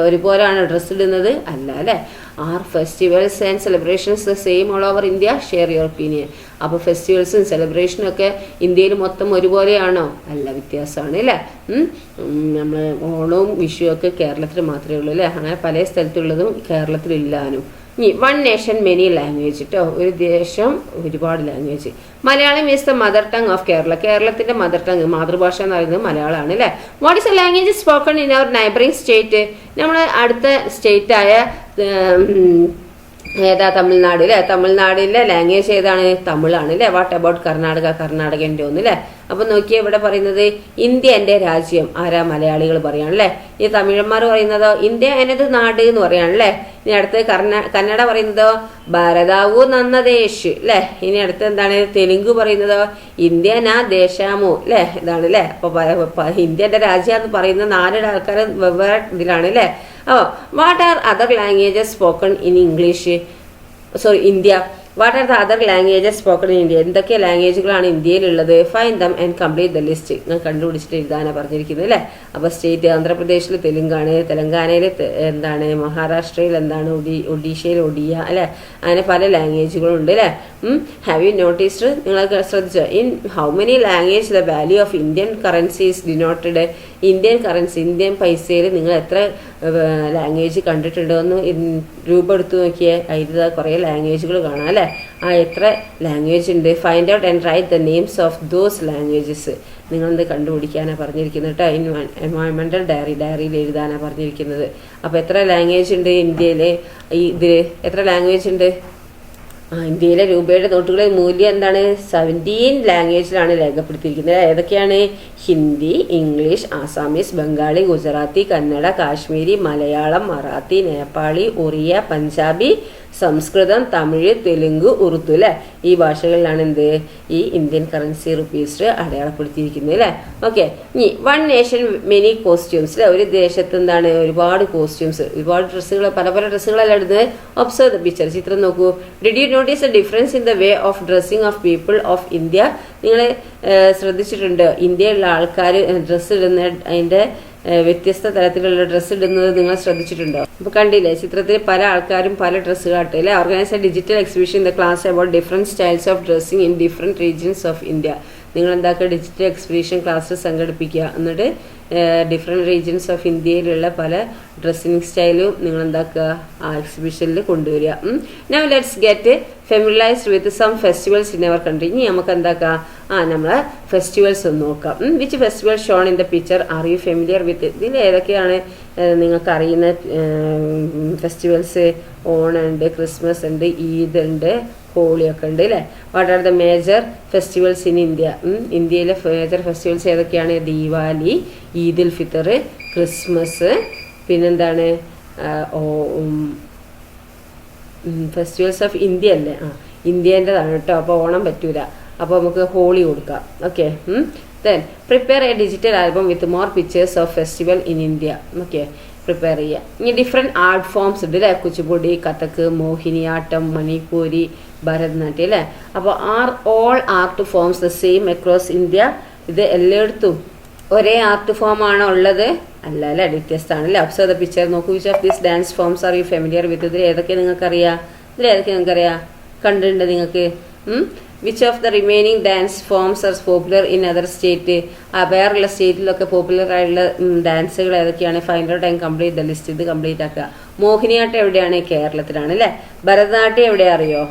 ഒരുപോലെയാണ് ഡ്രസ്സ് ഇടുന്നത്? അല്ല അല്ലേ. Are festivals and celebrations the same all over India? Share your opinion. അപ്പോൾ ഫെസ്റ്റിവൽസും സെലിബ്രേഷനും ഒക്കെ ഇന്ത്യയിൽ മൊത്തം ഒരുപോലെയാണോ? അല്ല, വ്യത്യാസമാണ് അല്ലേ. നമ്മൾ ഓണവും വിഷുവൊക്കെ കേരളത്തിൽ മാത്രമേ ഉള്ളൂ അല്ലേ. അങ്ങനെ പല സ്ഥലത്തുള്ളതും കേരളത്തിലില്ലാനും. ഇനി വൺ നേഷൻ മെനി ലാംഗ്വേജ് കേട്ടോ. ഒരു ദേശം ഒരുപാട് language. Malayalam is the mother tongue of Kerala. കേരളത്തിൻ്റെ മദർ ടങ്, മാതൃഭാഷ എന്ന് പറയുന്നത് മലയാളമാണ് അല്ലേ. What is a language spoken in our neighbouring state? നമ്മൾ അടുത്ത സ്റ്റേറ്റായ ഏതാ? തമിഴ്നാട് അല്ലേ. തമിഴ്നാടിൻ്റെ ലാംഗ്വേജ് ഏതാണ്? തമിഴാണ് അല്ലേ. What about Karnataka? കർണാടകൻ്റെ ഒന്ന് അല്ലേ. അപ്പം നോക്കിയാൽ ഇവിടെ പറയുന്നത് ഇന്ത്യ എൻ്റെ രാജ്യം. ആരാ? മലയാളികൾ പറയാണല്ലേ. ഈ തമിഴന്മാർ പറയുന്നതോ ഇന്ത്യ എന്നത് നാട് എന്ന് പറയാണല്ലേ. ഇനി അടുത്ത് കന്നഡ പറയുന്നതോ ഭാരതാവു നന്നദേശ് അല്ലേ. ഇനി അടുത്ത് എന്താണ്? തെലുങ്ക് പറയുന്നതോ ഇന്ത്യ നാ ദേശാമോ അല്ലേ. ഇതാണ് അല്ലേ. അപ്പോൾ ഇന്ത്യ എൻ്റെ രാജ്യം എന്ന് പറയുന്ന 4 ആൾക്കാർ വെവ്വേറെ ഇതിലാണ് അല്ലേ. അപ്പോൾ what are other languages spoken in English? India. What are the other languages spoken in India? എന്തൊക്കെ ലാംഗ്വേജുകളാണ് ഇന്ത്യയിലുള്ളത്? Find them and complete the list. ഞാൻ കണ്ടുപിടിച്ചിട്ട് എഴുതാനാണ് പറഞ്ഞിരിക്കുന്നത് അല്ലേ. അപ്പോൾ സ്റ്റേറ്റ് ആന്ധ്രാപ്രദേശിൽ തെലുങ്കാണ്, തെലങ്കാനയിൽ എന്താണ്, മഹാരാഷ്ട്രയിൽ എന്താണ്, ഒഡീഷയിൽ ഒഡിയ അല്ലേ. അങ്ങനെ പല ലാംഗ്വേജുകളുണ്ട് അല്ലേ. Have you noticed? നിങ്ങളൊക്കെ ശ്രദ്ധിച്ചോ? In how many language the value of Indian currency is denoted? Indian currency, Indian പൈസയിൽ നിങ്ങൾ എത്ര ലാംഗ്വേജ് കണ്ടിട്ടുണ്ടോ എന്ന് രൂപ എടുത്ത് നോക്കിയേ. അതിൽ കുറേ ലാംഗ്വേജുകൾ കാണാം അല്ലേ. എത്ര ലാംഗ്വേജ് ഉണ്ട്? Find out and write the names of those languages. നിങ്ങളെന്ത് കണ്ടുപിടിക്കാനാണ് പറഞ്ഞിരിക്കുന്നത് കേട്ടോ. എൻവയോൺമെൻറ്റൽ ഡയറിയിൽ എഴുതാനാണ് പറഞ്ഞിരിക്കുന്നത്. അപ്പോൾ എത്ര ലാംഗ്വേജ് ഉണ്ട് ഇന്ത്യയിൽ? ഇതിൽ എത്ര ലാംഗ്വേജ് ഉണ്ട്? ഇന്ത്യയിലെ രൂപയുടെ നോട്ടുകളുടെ മൂല്യം എന്താണ്? 17 ലാംഗ്വേജിലാണ് രേഖപ്പെടുത്തിയിരിക്കുന്നത്. ഏതൊക്കെയാണ്? ഹിന്ദി, ഇംഗ്ലീഷ്, ആസാമീസ്, ബംഗാളി, ഗുജറാത്തി, കന്നഡ, കാശ്മീരി, മലയാളം, മറാത്തി, നേപ്പാളി, ഒറിയ, പഞ്ചാബി, സംസ്കൃതം, തമിഴ്, തെലുങ്ക്, ഉറുദു അല്ലേ? ഈ ഭാഷകളിലാണ് എന്ത് ഈ ഇന്ത്യൻ കറൻസി റുപ്പീസ് അടയാളപ്പെടുത്തിയിരിക്കുന്നത് അല്ലേ? ഓക്കെ. ഇനി വൺ നേഷൻ മെനി കോസ്റ്റ്യൂംസ് അല്ലേ? ഒരു ദേശത്ത് എന്താണ് ഒരുപാട് കോസ്റ്റ്യൂംസ്, ഒരുപാട് ഡ്രസ്സുകൾ, പല പല ഡ്രസ്സുകളെല്ലാം ഇടുന്നത്. Observe the picture. ചിത്രം നോക്കൂ. Did you notice the difference in the way of dressing of people of India? നിങ്ങൾ ശ്രദ്ധിച്ചിട്ടുണ്ട് ഇന്ത്യയിലുള്ള ആൾക്കാർ ഡ്രസ്സ് ഇടുന്ന അതിൻ്റെ വ്യത്യസ്ത തരത്തിലുള്ള ഡ്രസ്സ് ഇടുന്നത് നിങ്ങൾ ശ്രദ്ധിച്ചിട്ടുണ്ടോ? അപ്പോൾ കണ്ടില്ലേ ചിത്രത്തിൽ പല ആൾക്കാരും പല ഡ്രസ്സുകളായിട്ട് അല്ലേ? Organise A digital exhibition in the class about different styles of dressing in different regions of India. നിങ്ങൾ എന്താക്കുക? ഡിജിറ്റൽ എക്സിബിഷൻ ക്ലാസ് സംഘടിപ്പിക്കുക. എന്നിട്ട് ഡിഫറെൻറ്റ് റീജിയൻസ് ഓഫ് ഇന്ത്യയിലുള്ള പല ഡ്രസ്സിങ് സ്റ്റൈലും നിങ്ങൾ എന്താക്കുക? ആ എക്സിബിഷനിൽ കൊണ്ടുവരിക. Now let's get familiarised with some festivals in our country. ഇനി നമുക്ക് എന്താക്കാം? നമ്മളെ ഫെസ്റ്റിവൽസ് ഒന്ന് നോക്കാം. Which festival shown in the picture are you familiar with? ഇതിൽ ഏതൊക്കെയാണ് നിങ്ങൾക്ക് അറിയുന്ന ഫെസ്റ്റിവൽസ്? ഓണം ഉണ്ട്, ക്രിസ്മസ് ഉണ്ട്, ഈദ് ഉണ്ട്, ഹോളിയൊക്കെ ഉണ്ട് അല്ലേ? What are the major festivals in India? ഇന്ത്യയിലെ മേജർ ഫെസ്റ്റിവൽസ് ഏതൊക്കെയാണ്? ദീപാവലി, ഈദുൽ ഫിത്തർ, ക്രിസ്മസ്, പിന്നെന്താണ് ഫെസ്റ്റിവൽസ് ഓഫ് ഇന്ത്യ അല്ലേ? ഇന്ത്യേൻ്റെതാണ് കേട്ടോ. അപ്പോൾ ഓണം പറ്റൂല. അപ്പോൾ നമുക്ക് ഹോളി കൊടുക്കാം. Okay. Then prepare A digital album with more pictures of festival in India. Okay, prepare ചെയ്യുക. ഇനി ഡിഫറെൻറ്റ് ആർട്ട് ഫോംസ് ഉണ്ട് അല്ലേ? കുച്ചിപ്പുടി, കഥക്, മോഹിനിയാട്ടം, മണിപ്പൂരി, ഭരതനാട്യം അല്ലേ? അപ്പോൾ are all art forms the same across India? ഇത് എല്ലായിടത്തും ഒരേ ആർട്ട് ഫോം ആണോ ഉള്ളത്? അല്ല അല്ലേ, വ്യത്യസ്തമാണ് അല്ലേ? Observe the picture. നോക്കൂ. Which of these dance forms are you familiar with? ഇതിൽ ഏതൊക്കെ നിങ്ങൾക്കറിയാം? നിങ്ങൾക്കറിയാം? കണ്ടിട്ടുണ്ട് നിങ്ങൾക്ക്? Which of the remaining dance forms are popular in other state? വേറെയുള്ള സ്റ്റേറ്റിലൊക്കെ പോപ്പുലർ ആയിട്ടുള്ള ഡാൻസുകൾ ഏതൊക്കെയാണ്? Find out and complete the list. ഇത് കംപ്ലീറ്റ് ആക്കുക. മോഹിനിയാട്ടം എവിടെയാണ്? കേരളത്തിലാണ് അല്ലേ? ഭരതനാട്യം എവിടെ അറിയോ?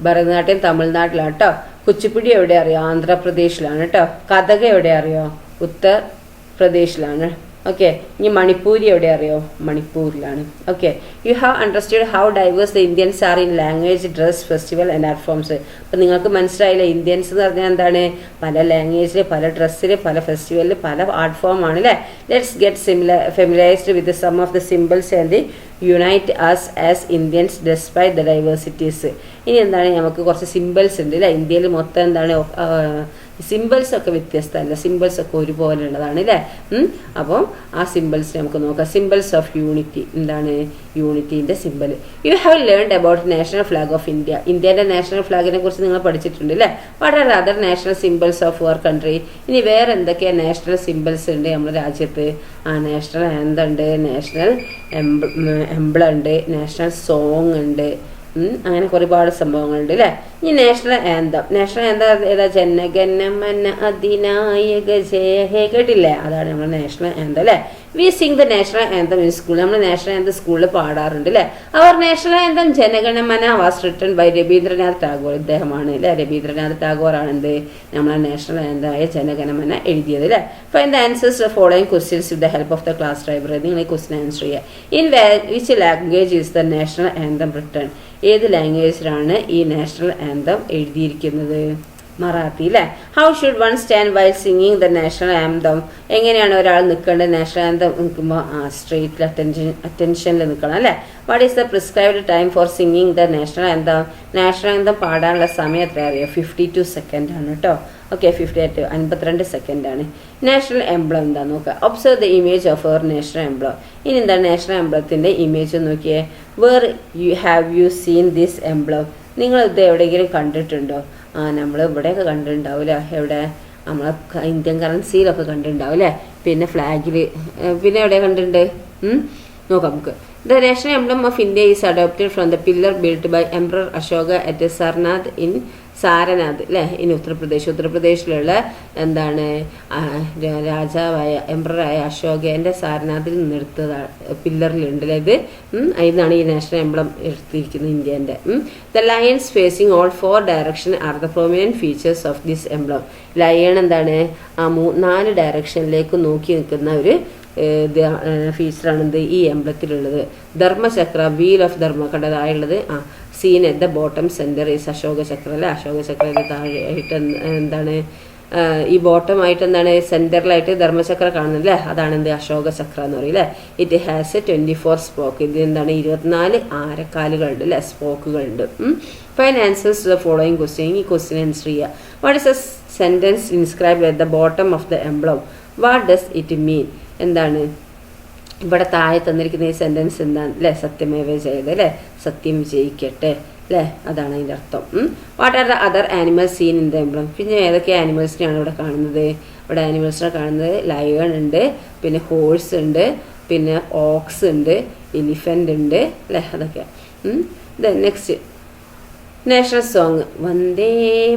ഭരതനാട്യം തമിഴ്നാട്ടിലാണ് കേട്ടോ. കുച്ചിപ്പുടി എവിടെ അറിയോ? ആന്ധ്രാപ്രദേശിലാണ് കേട്ടോ. കഥക് എവിടെ അറിയോ? ഉത്തർപ്രദേശിലാണ്. ഓക്കെ. ഇനി മണിപ്പൂരി എവിടെ അറിയോ? മണിപ്പൂരിലാണ്. Okay. You have understood how diverse the Indians are in language, dress, festival and art forms. അപ്പം നിങ്ങൾക്ക് മനസ്സിലായില്ലേ ഇന്ത്യൻസ് എന്ന് പറഞ്ഞാൽ എന്താണ്? പല ലാംഗ്വേജിൽ, പല ഡ്രസ്സിൽ, പല ഫെസ്റ്റിവലിൽ, പല ആർട്ട് ഫോം ആണ് അല്ലേ? Let's get familiarised with some of the symbols and unite us as Indians despite the diversities. ഇനി എന്താണ്? നമുക്ക് കുറച്ച് സിമ്പിൾസ് ഉണ്ട് അല്ലേ? ഇന്ത്യയിൽ മൊത്തം എന്താണ് സിമ്പിൾസ് ഒക്കെ വ്യത്യസ്തമല്ല, സിമ്പിൾസ് ഒക്കെ ഒരുപോലെ ഉള്ളതാണ് അല്ലേ? അപ്പം ആ സിമ്പിൾസ് നമുക്ക് നോക്കാം. Symbols of unity. എന്താണ് യൂണിറ്റീൻ്റെ symbol? You have learned about national flag of India. ഇന്ത്യയുടെ നാഷണൽ ഫ്ലാഗിനെ കുറിച്ച് നിങ്ങൾ പഠിച്ചിട്ടുണ്ട് അല്ലേ? What are other national symbols of your country? ഇനി വേറെ എന്തൊക്കെയാണ് നാഷണൽ സിമ്പിൾസ് ഉണ്ട് നമ്മുടെ രാജ്യത്ത്? നാഷണൽ ആന്തം ഉണ്ട്, നാഷണൽ എംബ്ലം ഉണ്ട്, നാഷണൽ സോങ് ഉണ്ട്, അങ്ങനെ ഒരുപാട് സംഭവങ്ങളുണ്ട് അല്ലേ? ഇനി നാഷണൽ ആന്തം. നാഷണൽ ആന്തം ഏതാ? ജനഗണമന അധിനായക ജയ ഹേ, കേട്ടില്ലേ? അതാണ് നമ്മുടെ നാഷണൽ ആന്തം അല്ലേ? We sing the national anthem in school. നമ്മൾ നാഷണൽ ആന്തം സ്കൂളിൽ പാടാറുണ്ട് അല്ലേ? Our national anthem Jana Gana Mana was written by Rabindranath Tagore. ഇദ്ദേഹമാണ് അല്ലേ? രവീന്ദ്രനാഥ് ടാഗോർ ആണ് എന്ത് നമ്മളെ നാഷണൽ ആന്തമായ ജനഗണമന എഴുതിയത് അല്ലേ? Find the answers following questions with the help of the class library. നിങ്ങൾ ഈ ക്വസ്റ്റ്യൻ ആൻസർ ചെയ്യുക. In which language is the national anthem written? ഏത് ലാംഗ്വേജിലാണ് ഈ നാഷണൽ ആന്തം എഴുതിയിരിക്കുന്നത്? മറാത്തി അല്ലേ? How should one stand while singing the national anthem? എങ്ങനെയാണ് ഒരാൾ നിൽക്കേണ്ടത് നാഷണൽ ആന്തം നിൽക്കുമ്പോൾ? സ്ട്രെയിറ്റിൽ അറ്റൻഷനിൽ നിൽക്കണം അല്ലേ? What is the prescribed time for singing the national anthem? National anthem പാടാനുള്ള സമയം എത്ര അറിയോ? 52 സെക്കൻഡ് ആണ് കേട്ടോ. ഓക്കെ, 52 സെക്കൻഡാണ്. നാഷണൽ എംബ്ലം എന്താ നോക്കുക. Observe the image of our national emblem. ഇനി എന്താണ് നാഷണൽ എംബ്ലത്തിൻ്റെ ഇമേജ് നോക്കിയേ. Where have you seen this emblem? നിങ്ങൾ ഇത് എവിടെയെങ്കിലും കണ്ടിട്ടുണ്ടോ? നമ്മൾ ഇവിടെയൊക്കെ കണ്ടിട്ടുണ്ടാവില്ല. എവിടെ? നമ്മളെ ഇന്ത്യൻ കറൻസിയിലൊക്കെ കണ്ടിട്ടുണ്ടാവും അല്ലേ? പിന്നെ ഫ്ലാഗിൽ, പിന്നെ എവിടെ കണ്ടിട്ടുണ്ട്? നോക്കാം നമുക്ക്. The national emblem of India is adopted from the pillar built by emperor Ashoka at Sarnath in Sarnath അല്ലേ. ഇനി ഉത്തർപ്രദേശിലുള്ള എന്താണ് രാജാവായ എംപററായ അശോകന്റെ സാരനാഥിൽ നിന്നെടുത്തതാണ്, പില്ലറിലുണ്ട് അല്ലേ ഇത്. അതിനാണ് ഈ നാഷണൽ എംബ്ലം എടുത്തിരിക്കുന്നത് ഇന്ത്യൻ്റെ. The lions facing all 4 direction are the prominent features of this emblem. Lion എന്താണ്, ആ 4 ഡയറക്ഷനിലേക്ക് നോക്കി നിൽക്കുന്ന ഒരു ഫീച്ചറാണ് എന്ത് ഈ എംബ്ലത്തിലുള്ളത്. ധർമ്മചക്ര, വീൽ ഓഫ് ധർമ്മ കണ്ടതായുള്ളത് seen at the bottom centre is Ashoka Chakra അല്ലെ. അശോക ചക്രയുടെ താഴെയായിട്ട് എന്താണ് ഈ ബോട്ടമായിട്ട് എന്താണ് സെന്ററിലായിട്ട് ധർമ്മചക്ര കാണുന്നത് അല്ലേ, അതാണ് എന്ത് അശോക ചക്ര എന്ന് പറയും അല്ലേ. It has 24 spoke. ഇത് എന്താണ് 24 ആരക്കാലുകളുണ്ട് അല്ലെ, സ്പോക്കുകളുണ്ട്. Find answers to the following question. ഈ ക്വസ്റ്റ്യൻ ആൻസർ ചെയ്യുക. What is a sentence inscribe at the bottom of the emblem? What does it mean? എന്താണ് ഇവിടെ താഴെ തന്നിരിക്കുന്ന ഈ സെന്റൻസ് എന്താണ് അല്ലേ, സത്യമേവ ജയത അല്ലേ, സത്യം വിജയിക്കട്ടെ അല്ലേ, അതാണ് അതിൻ്റെ അർത്ഥം. What are the other animals scene in the emblem? പിന്നെ ഏതൊക്കെ ആനിമൽസിനെയാണ് ഇവിടെ കാണുന്നത്? ഇവിടെ ആനിമൽസിനെ കാണുന്നത് ലയൺ ഉണ്ട്, പിന്നെ ഹോഴ്സ് ഉണ്ട്, പിന്നെ ഓക്സ് ഉണ്ട്, എലിഫൻ്റ് ഉണ്ട് അല്ലേ, അതൊക്കെ. Next national song Vande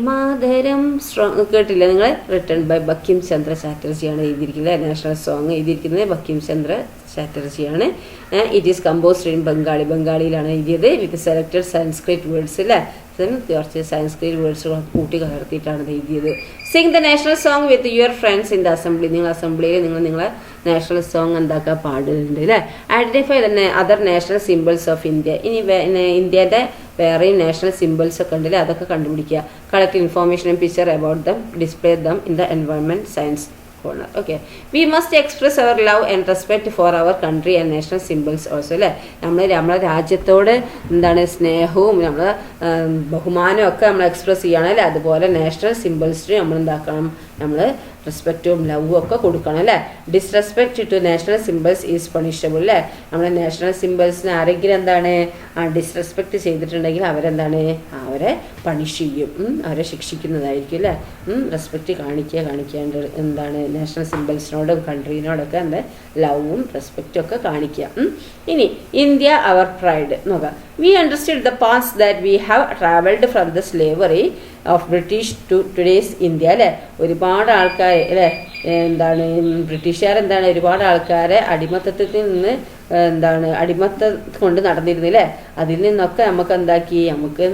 Mataram strong കേട്ടില്ല നിങ്ങൾ? റിട്ടൺ ബൈ ബങ്കിം ചന്ദ്ര ചാറ്റർജിയാണ് എഴുതിയിരിക്കുന്നത്. നാഷണൽ സോങ് എഴുതിയിരിക്കുന്നത് ബങ്കിം ചന്ദ്ര ചാറ്റർജിയാണ്. It is composed in Bengali. ബംഗാളിയിലാണ് എഴുതിയത്. വിത്ത് സെലക്റ്റഡ് സംസ്കൃത് വേർഡ്സ് അല്ലേ, കുറച്ച് സംസ്കൃത് വേർഡ്സ് കൂട്ടി കലർത്തിയിട്ടാണ് എഴുതിയത്. Sing the national song with your friends in the assembly. നിങ്ങൾ അസംബ്ലിയിൽ നിങ്ങളെ നാഷണൽ സോങ് എന്താക്കാൻ പാടുന്നുണ്ട് അല്ലേ. Identify the other national symbols of India. ഇനി ഇന്ത്യയുടെ വേറെയും നാഷണൽ സിംബിൾസ് ഒക്കെ ഉണ്ടല്ലേ, അതൊക്കെ കണ്ടുപിടിക്കുക. Collect information and picture about them, display them in the environment science corner. Okay, we must express our love and respect for our country and national symbols also അല്ലേ. നമ്മളെ രാജ്യത്തോട് എന്താണ് സ്നേഹവും നമ്മളെ ബഹുമാനവും ഒക്കെ നമ്മൾ എക്സ്പ്രസ് ചെയ്യണം അല്ലേ. അതുപോലെ നാഷണൽ സിംബിൾസിന് നമ്മൾ എന്താക്കണം, നമ്മൾ റെസ്പെക്റ്റും ലവും ഒക്കെ കൊടുക്കണം അല്ലേ. Disrespect to national symbols is punishable അല്ലേ. നമ്മുടെ നാഷണൽ സിംബിൾസിന് ആരെങ്കിലും എന്താണ് ഡിസ്റെസ്പെക്ട് ചെയ്തിട്ടുണ്ടെങ്കിൽ അവരെന്താണ് അവരെ പണിഷ് ചെയ്യും, അവരെ ശിക്ഷിക്കുന്നതായിരിക്കും അല്ലേ. റെസ്പെക്റ്റ് കാണിക്കാണ്ട് എന്താണ് നാഷണൽ സിംബിൾസിനോടും കൺട്രീനോടൊക്കെ എന്താ ലവും റെസ്പെക്റ്റും ഒക്കെ കാണിക്കുക. ഇനി ഇന്ത്യ അവർ പ്രൈഡ് നോക്കാം. We understood the past that we have travelled from the slavery of British to today's India അല്ലേ. ഒരുപാട് ആൾക്കാർ അല്ലേ എന്താണ് ബ്രിട്ടീഷുകാരെന്താണ് ഒരുപാട് ആൾക്കാരെ അടിമത്തത്തിൽ നിന്ന് എന്താണ് അടിമത്തം കൊണ്ട് നടന്നിരുന്നില്ലേ. അതിൽ നിന്നൊക്കെ നമുക്ക് എന്താക്കി നമുക്ക്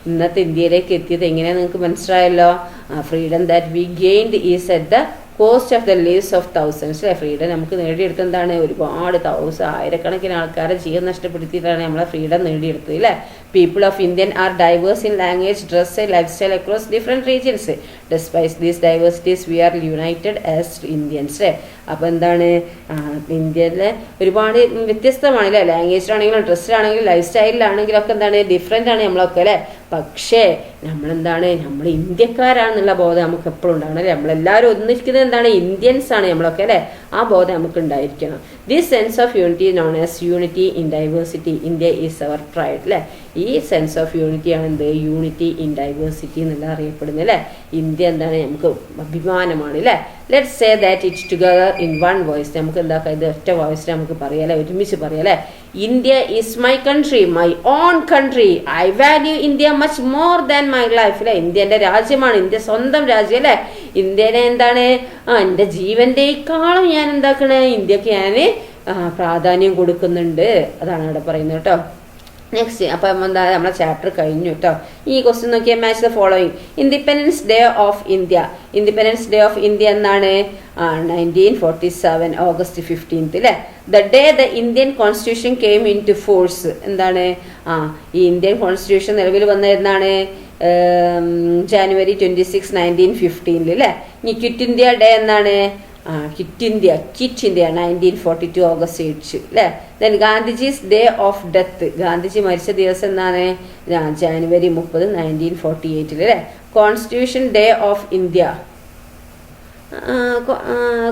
ഇന്നത്തെ ഇന്ത്യയിലേക്ക് എത്തിയത് എങ്ങനെയാണെന്ന് നിങ്ങൾക്ക് മനസ്സിലായല്ലോ. Freedom that we gained is at the coast of the leaves of thousands അല്ലേ. ഫ്രീഡം നമുക്ക് നേടിയെടുത്ത് എന്താണ് ഒരുപാട് ആയിരക്കണക്കിന് ആൾക്കാരെ ജീവൻ നഷ്ടപ്പെടുത്തിയിട്ടാണ് നമ്മളെ ഫ്രീഡം നേടിയെടുത്തത് അല്ലേ. People of Indian are diverse in language, dress, lifestyle across different regions. Despite these diversities we are united as Indians. അപ്പോൾ എന്താണ് ഇന്ത്യയിലെ ഒരുപാട് വ്യത്യസ്തമാണ് അല്ലേ. ലാംഗ്വേജിലാണെങ്കിലും ഡ്രസ്സിലാണെങ്കിലും ലൈഫ് സ്റ്റൈലിലാണെങ്കിലും ഒക്കെ എന്താണ് ഡിഫറെൻ്റ് ആണ് നമ്മളൊക്കെ അല്ലേ. പക്ഷേ നമ്മളെന്താണ് നമ്മൾ ഇന്ത്യക്കാരാണെന്നുള്ള ബോധം നമുക്ക് എപ്പോഴും ഉണ്ടാവണം അല്ലേ. നമ്മളെല്ലാവരും ഒന്നിരിക്കുന്നത് എന്താണ് ഇന്ത്യൻസ് ആണ് നമ്മളൊക്കെ അല്ലേ. ആ ബോധം നമുക്ക് ഉണ്ടായിരിക്കണം. This sense of unity known as unity in diversity. India is our pride അല്ലേ. ഈ സെൻസ് ഓഫ് യൂണിറ്റി ആണ് എന്ത് യൂണിറ്റി ഇൻ ഡൈവേഴ്സിറ്റി എന്നുള്ള അറിയപ്പെടുന്നത് അല്ലേ. ഇന്ത്യ എന്താണ് നമുക്ക് അഭിമാനമാണ് അല്ലേ. Let's say that it together in one voice. നമുക്ക് എന്താക്കാം ഇത് ഒറ്റ വോയിസിൽ നമുക്ക് പറയാം അല്ലേ, ഒരുമിച്ച് പറയാം അല്ലേ. India is my country, my own country. I value India much more than my life അല്ലേ. ഇന്ത്യ എൻ്റെ രാജ്യമാണ്, ഇന്ത്യ സ്വന്തം രാജ്യം അല്ലേ. ഇന്ത്യനെ എന്താണ് എൻ്റെ ജീവൻ്റെക്കാളും ഞാൻ എന്താക്കണേ ഇന്ത്യക്ക് ഞാൻ പ്രാധാന്യം കൊടുക്കുന്നുണ്ട്. അതാണ് ഇവിടെ പറയുന്നത് കേട്ടോ. നെക്സ്റ്റ് അപ്പം എന്താ നമ്മളെ ചാപ്റ്റർ കഴിഞ്ഞു കേട്ടോ. ഈ ക്വസ്റ്റ്യൻ നോക്കിയാൽ match the following. Independence day of India. Independence day of India എന്നാണ് 1947 August 15 അല്ലേ. The day the Indian constitution came into force. എന്താണ് ഈ ഇന്ത്യൻ കോൺസ്റ്റിറ്റ്യൂഷൻ നിലവിൽ വന്ന എന്നാണ് January 26, 1915 അല്ലേ. ഇനി ക്വിറ്റ് ഇന്ത്യ ഡേ എന്നാണ് ക്വിറ്റ് ഇന്ത്യ 1942 August 8 അല്ലേ. Then Gandhiji's day of death. Gandhiji മരിച്ച ദിവസം എന്നാണ് January 30, 1948 അല്ലേ. Constitution day of India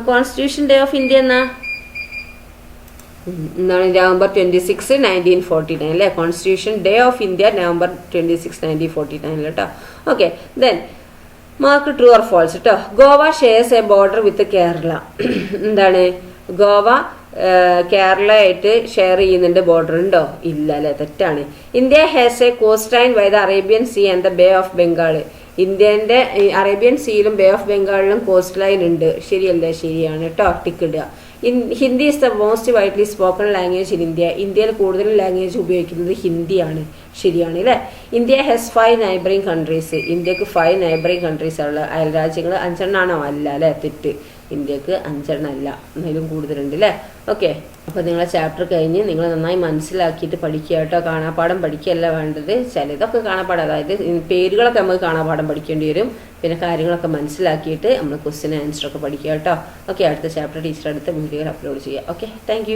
constitution day of India എന്താണ് November 26, 1949 അല്ലേ. Constitution day of India November 26, 1949 കേട്ടോ. Okay then mark true or false കേട്ടോ. Goa shares a border with Kerala. എന്താണ് ഗോവ കേരളയായിട്ട് ഷെയർ ചെയ്യുന്നുണ്ട്, ബോർഡർ ഉണ്ടോ? ഇല്ല അല്ലെ, തെറ്റാണ്. India has a coast line by the Arabian sea and the bay of Bengal. ഇന്ത്യന്റെ അറേബ്യൻ സീയിലും ബേ ഓഫ് ബംഗാളിലും കോസ്റ്റ് ലൈൻ ഉണ്ട്. ശരിയല്ലേ? ശരിയാണ് കേട്ടോ, ടിക്ക് ഇടുക. Hindi is the most widely spoken language in India. ഇന്ത്യയിൽ കൂടുതൽ ലാംഗ്വേജ് ഉപയോഗിക്കുന്നത് ഹിന്ദിയാണ്. ശരിയാണ് അല്ലേ? India has 5 neighbouring countries. ഇന്ത്യക്ക് 5 നൈബറിംഗ് കൺട്രീസ് ഉള്ള അയൽരാജ്യങ്ങൾ. 5 ആണോ? അല്ല അല്ലേ, തെറ്റ്. ഇന്ത്യക്ക് 5 അല്ല, എന്നാലും കൂടുതലുണ്ട് അല്ലേ? ഓക്കെ, അപ്പോൾ നിങ്ങളെ ചാപ്റ്റർ കഴിഞ്ഞ് നിങ്ങൾ നന്നായി മനസ്സിലാക്കിയിട്ട് പഠിക്കുക കേട്ടോ. കാണാപ്പാഠം പഠിക്കുകയല്ല വേണ്ടത്. ചിലതൊക്കെ കാണാപ്പാഠം, അതായത് പേരുകളൊക്കെ നമുക്ക് കാണാപ്പാഠം പഠിക്കേണ്ടി വരും. പിന്നെ കാര്യങ്ങളൊക്കെ മനസ്സിലാക്കിയിട്ട് നമ്മൾ ക്വസ്റ്റ്യൻ ആൻസറൊക്കെ പഠിക്കുക കേട്ടോ. ഓക്കെ, അടുത്ത ചാപ്റ്റർ ടീച്ചർ അടുത്ത വീഡിയോയിൽ അപ്ലോഡ് ചെയ്യുക. Okay, thank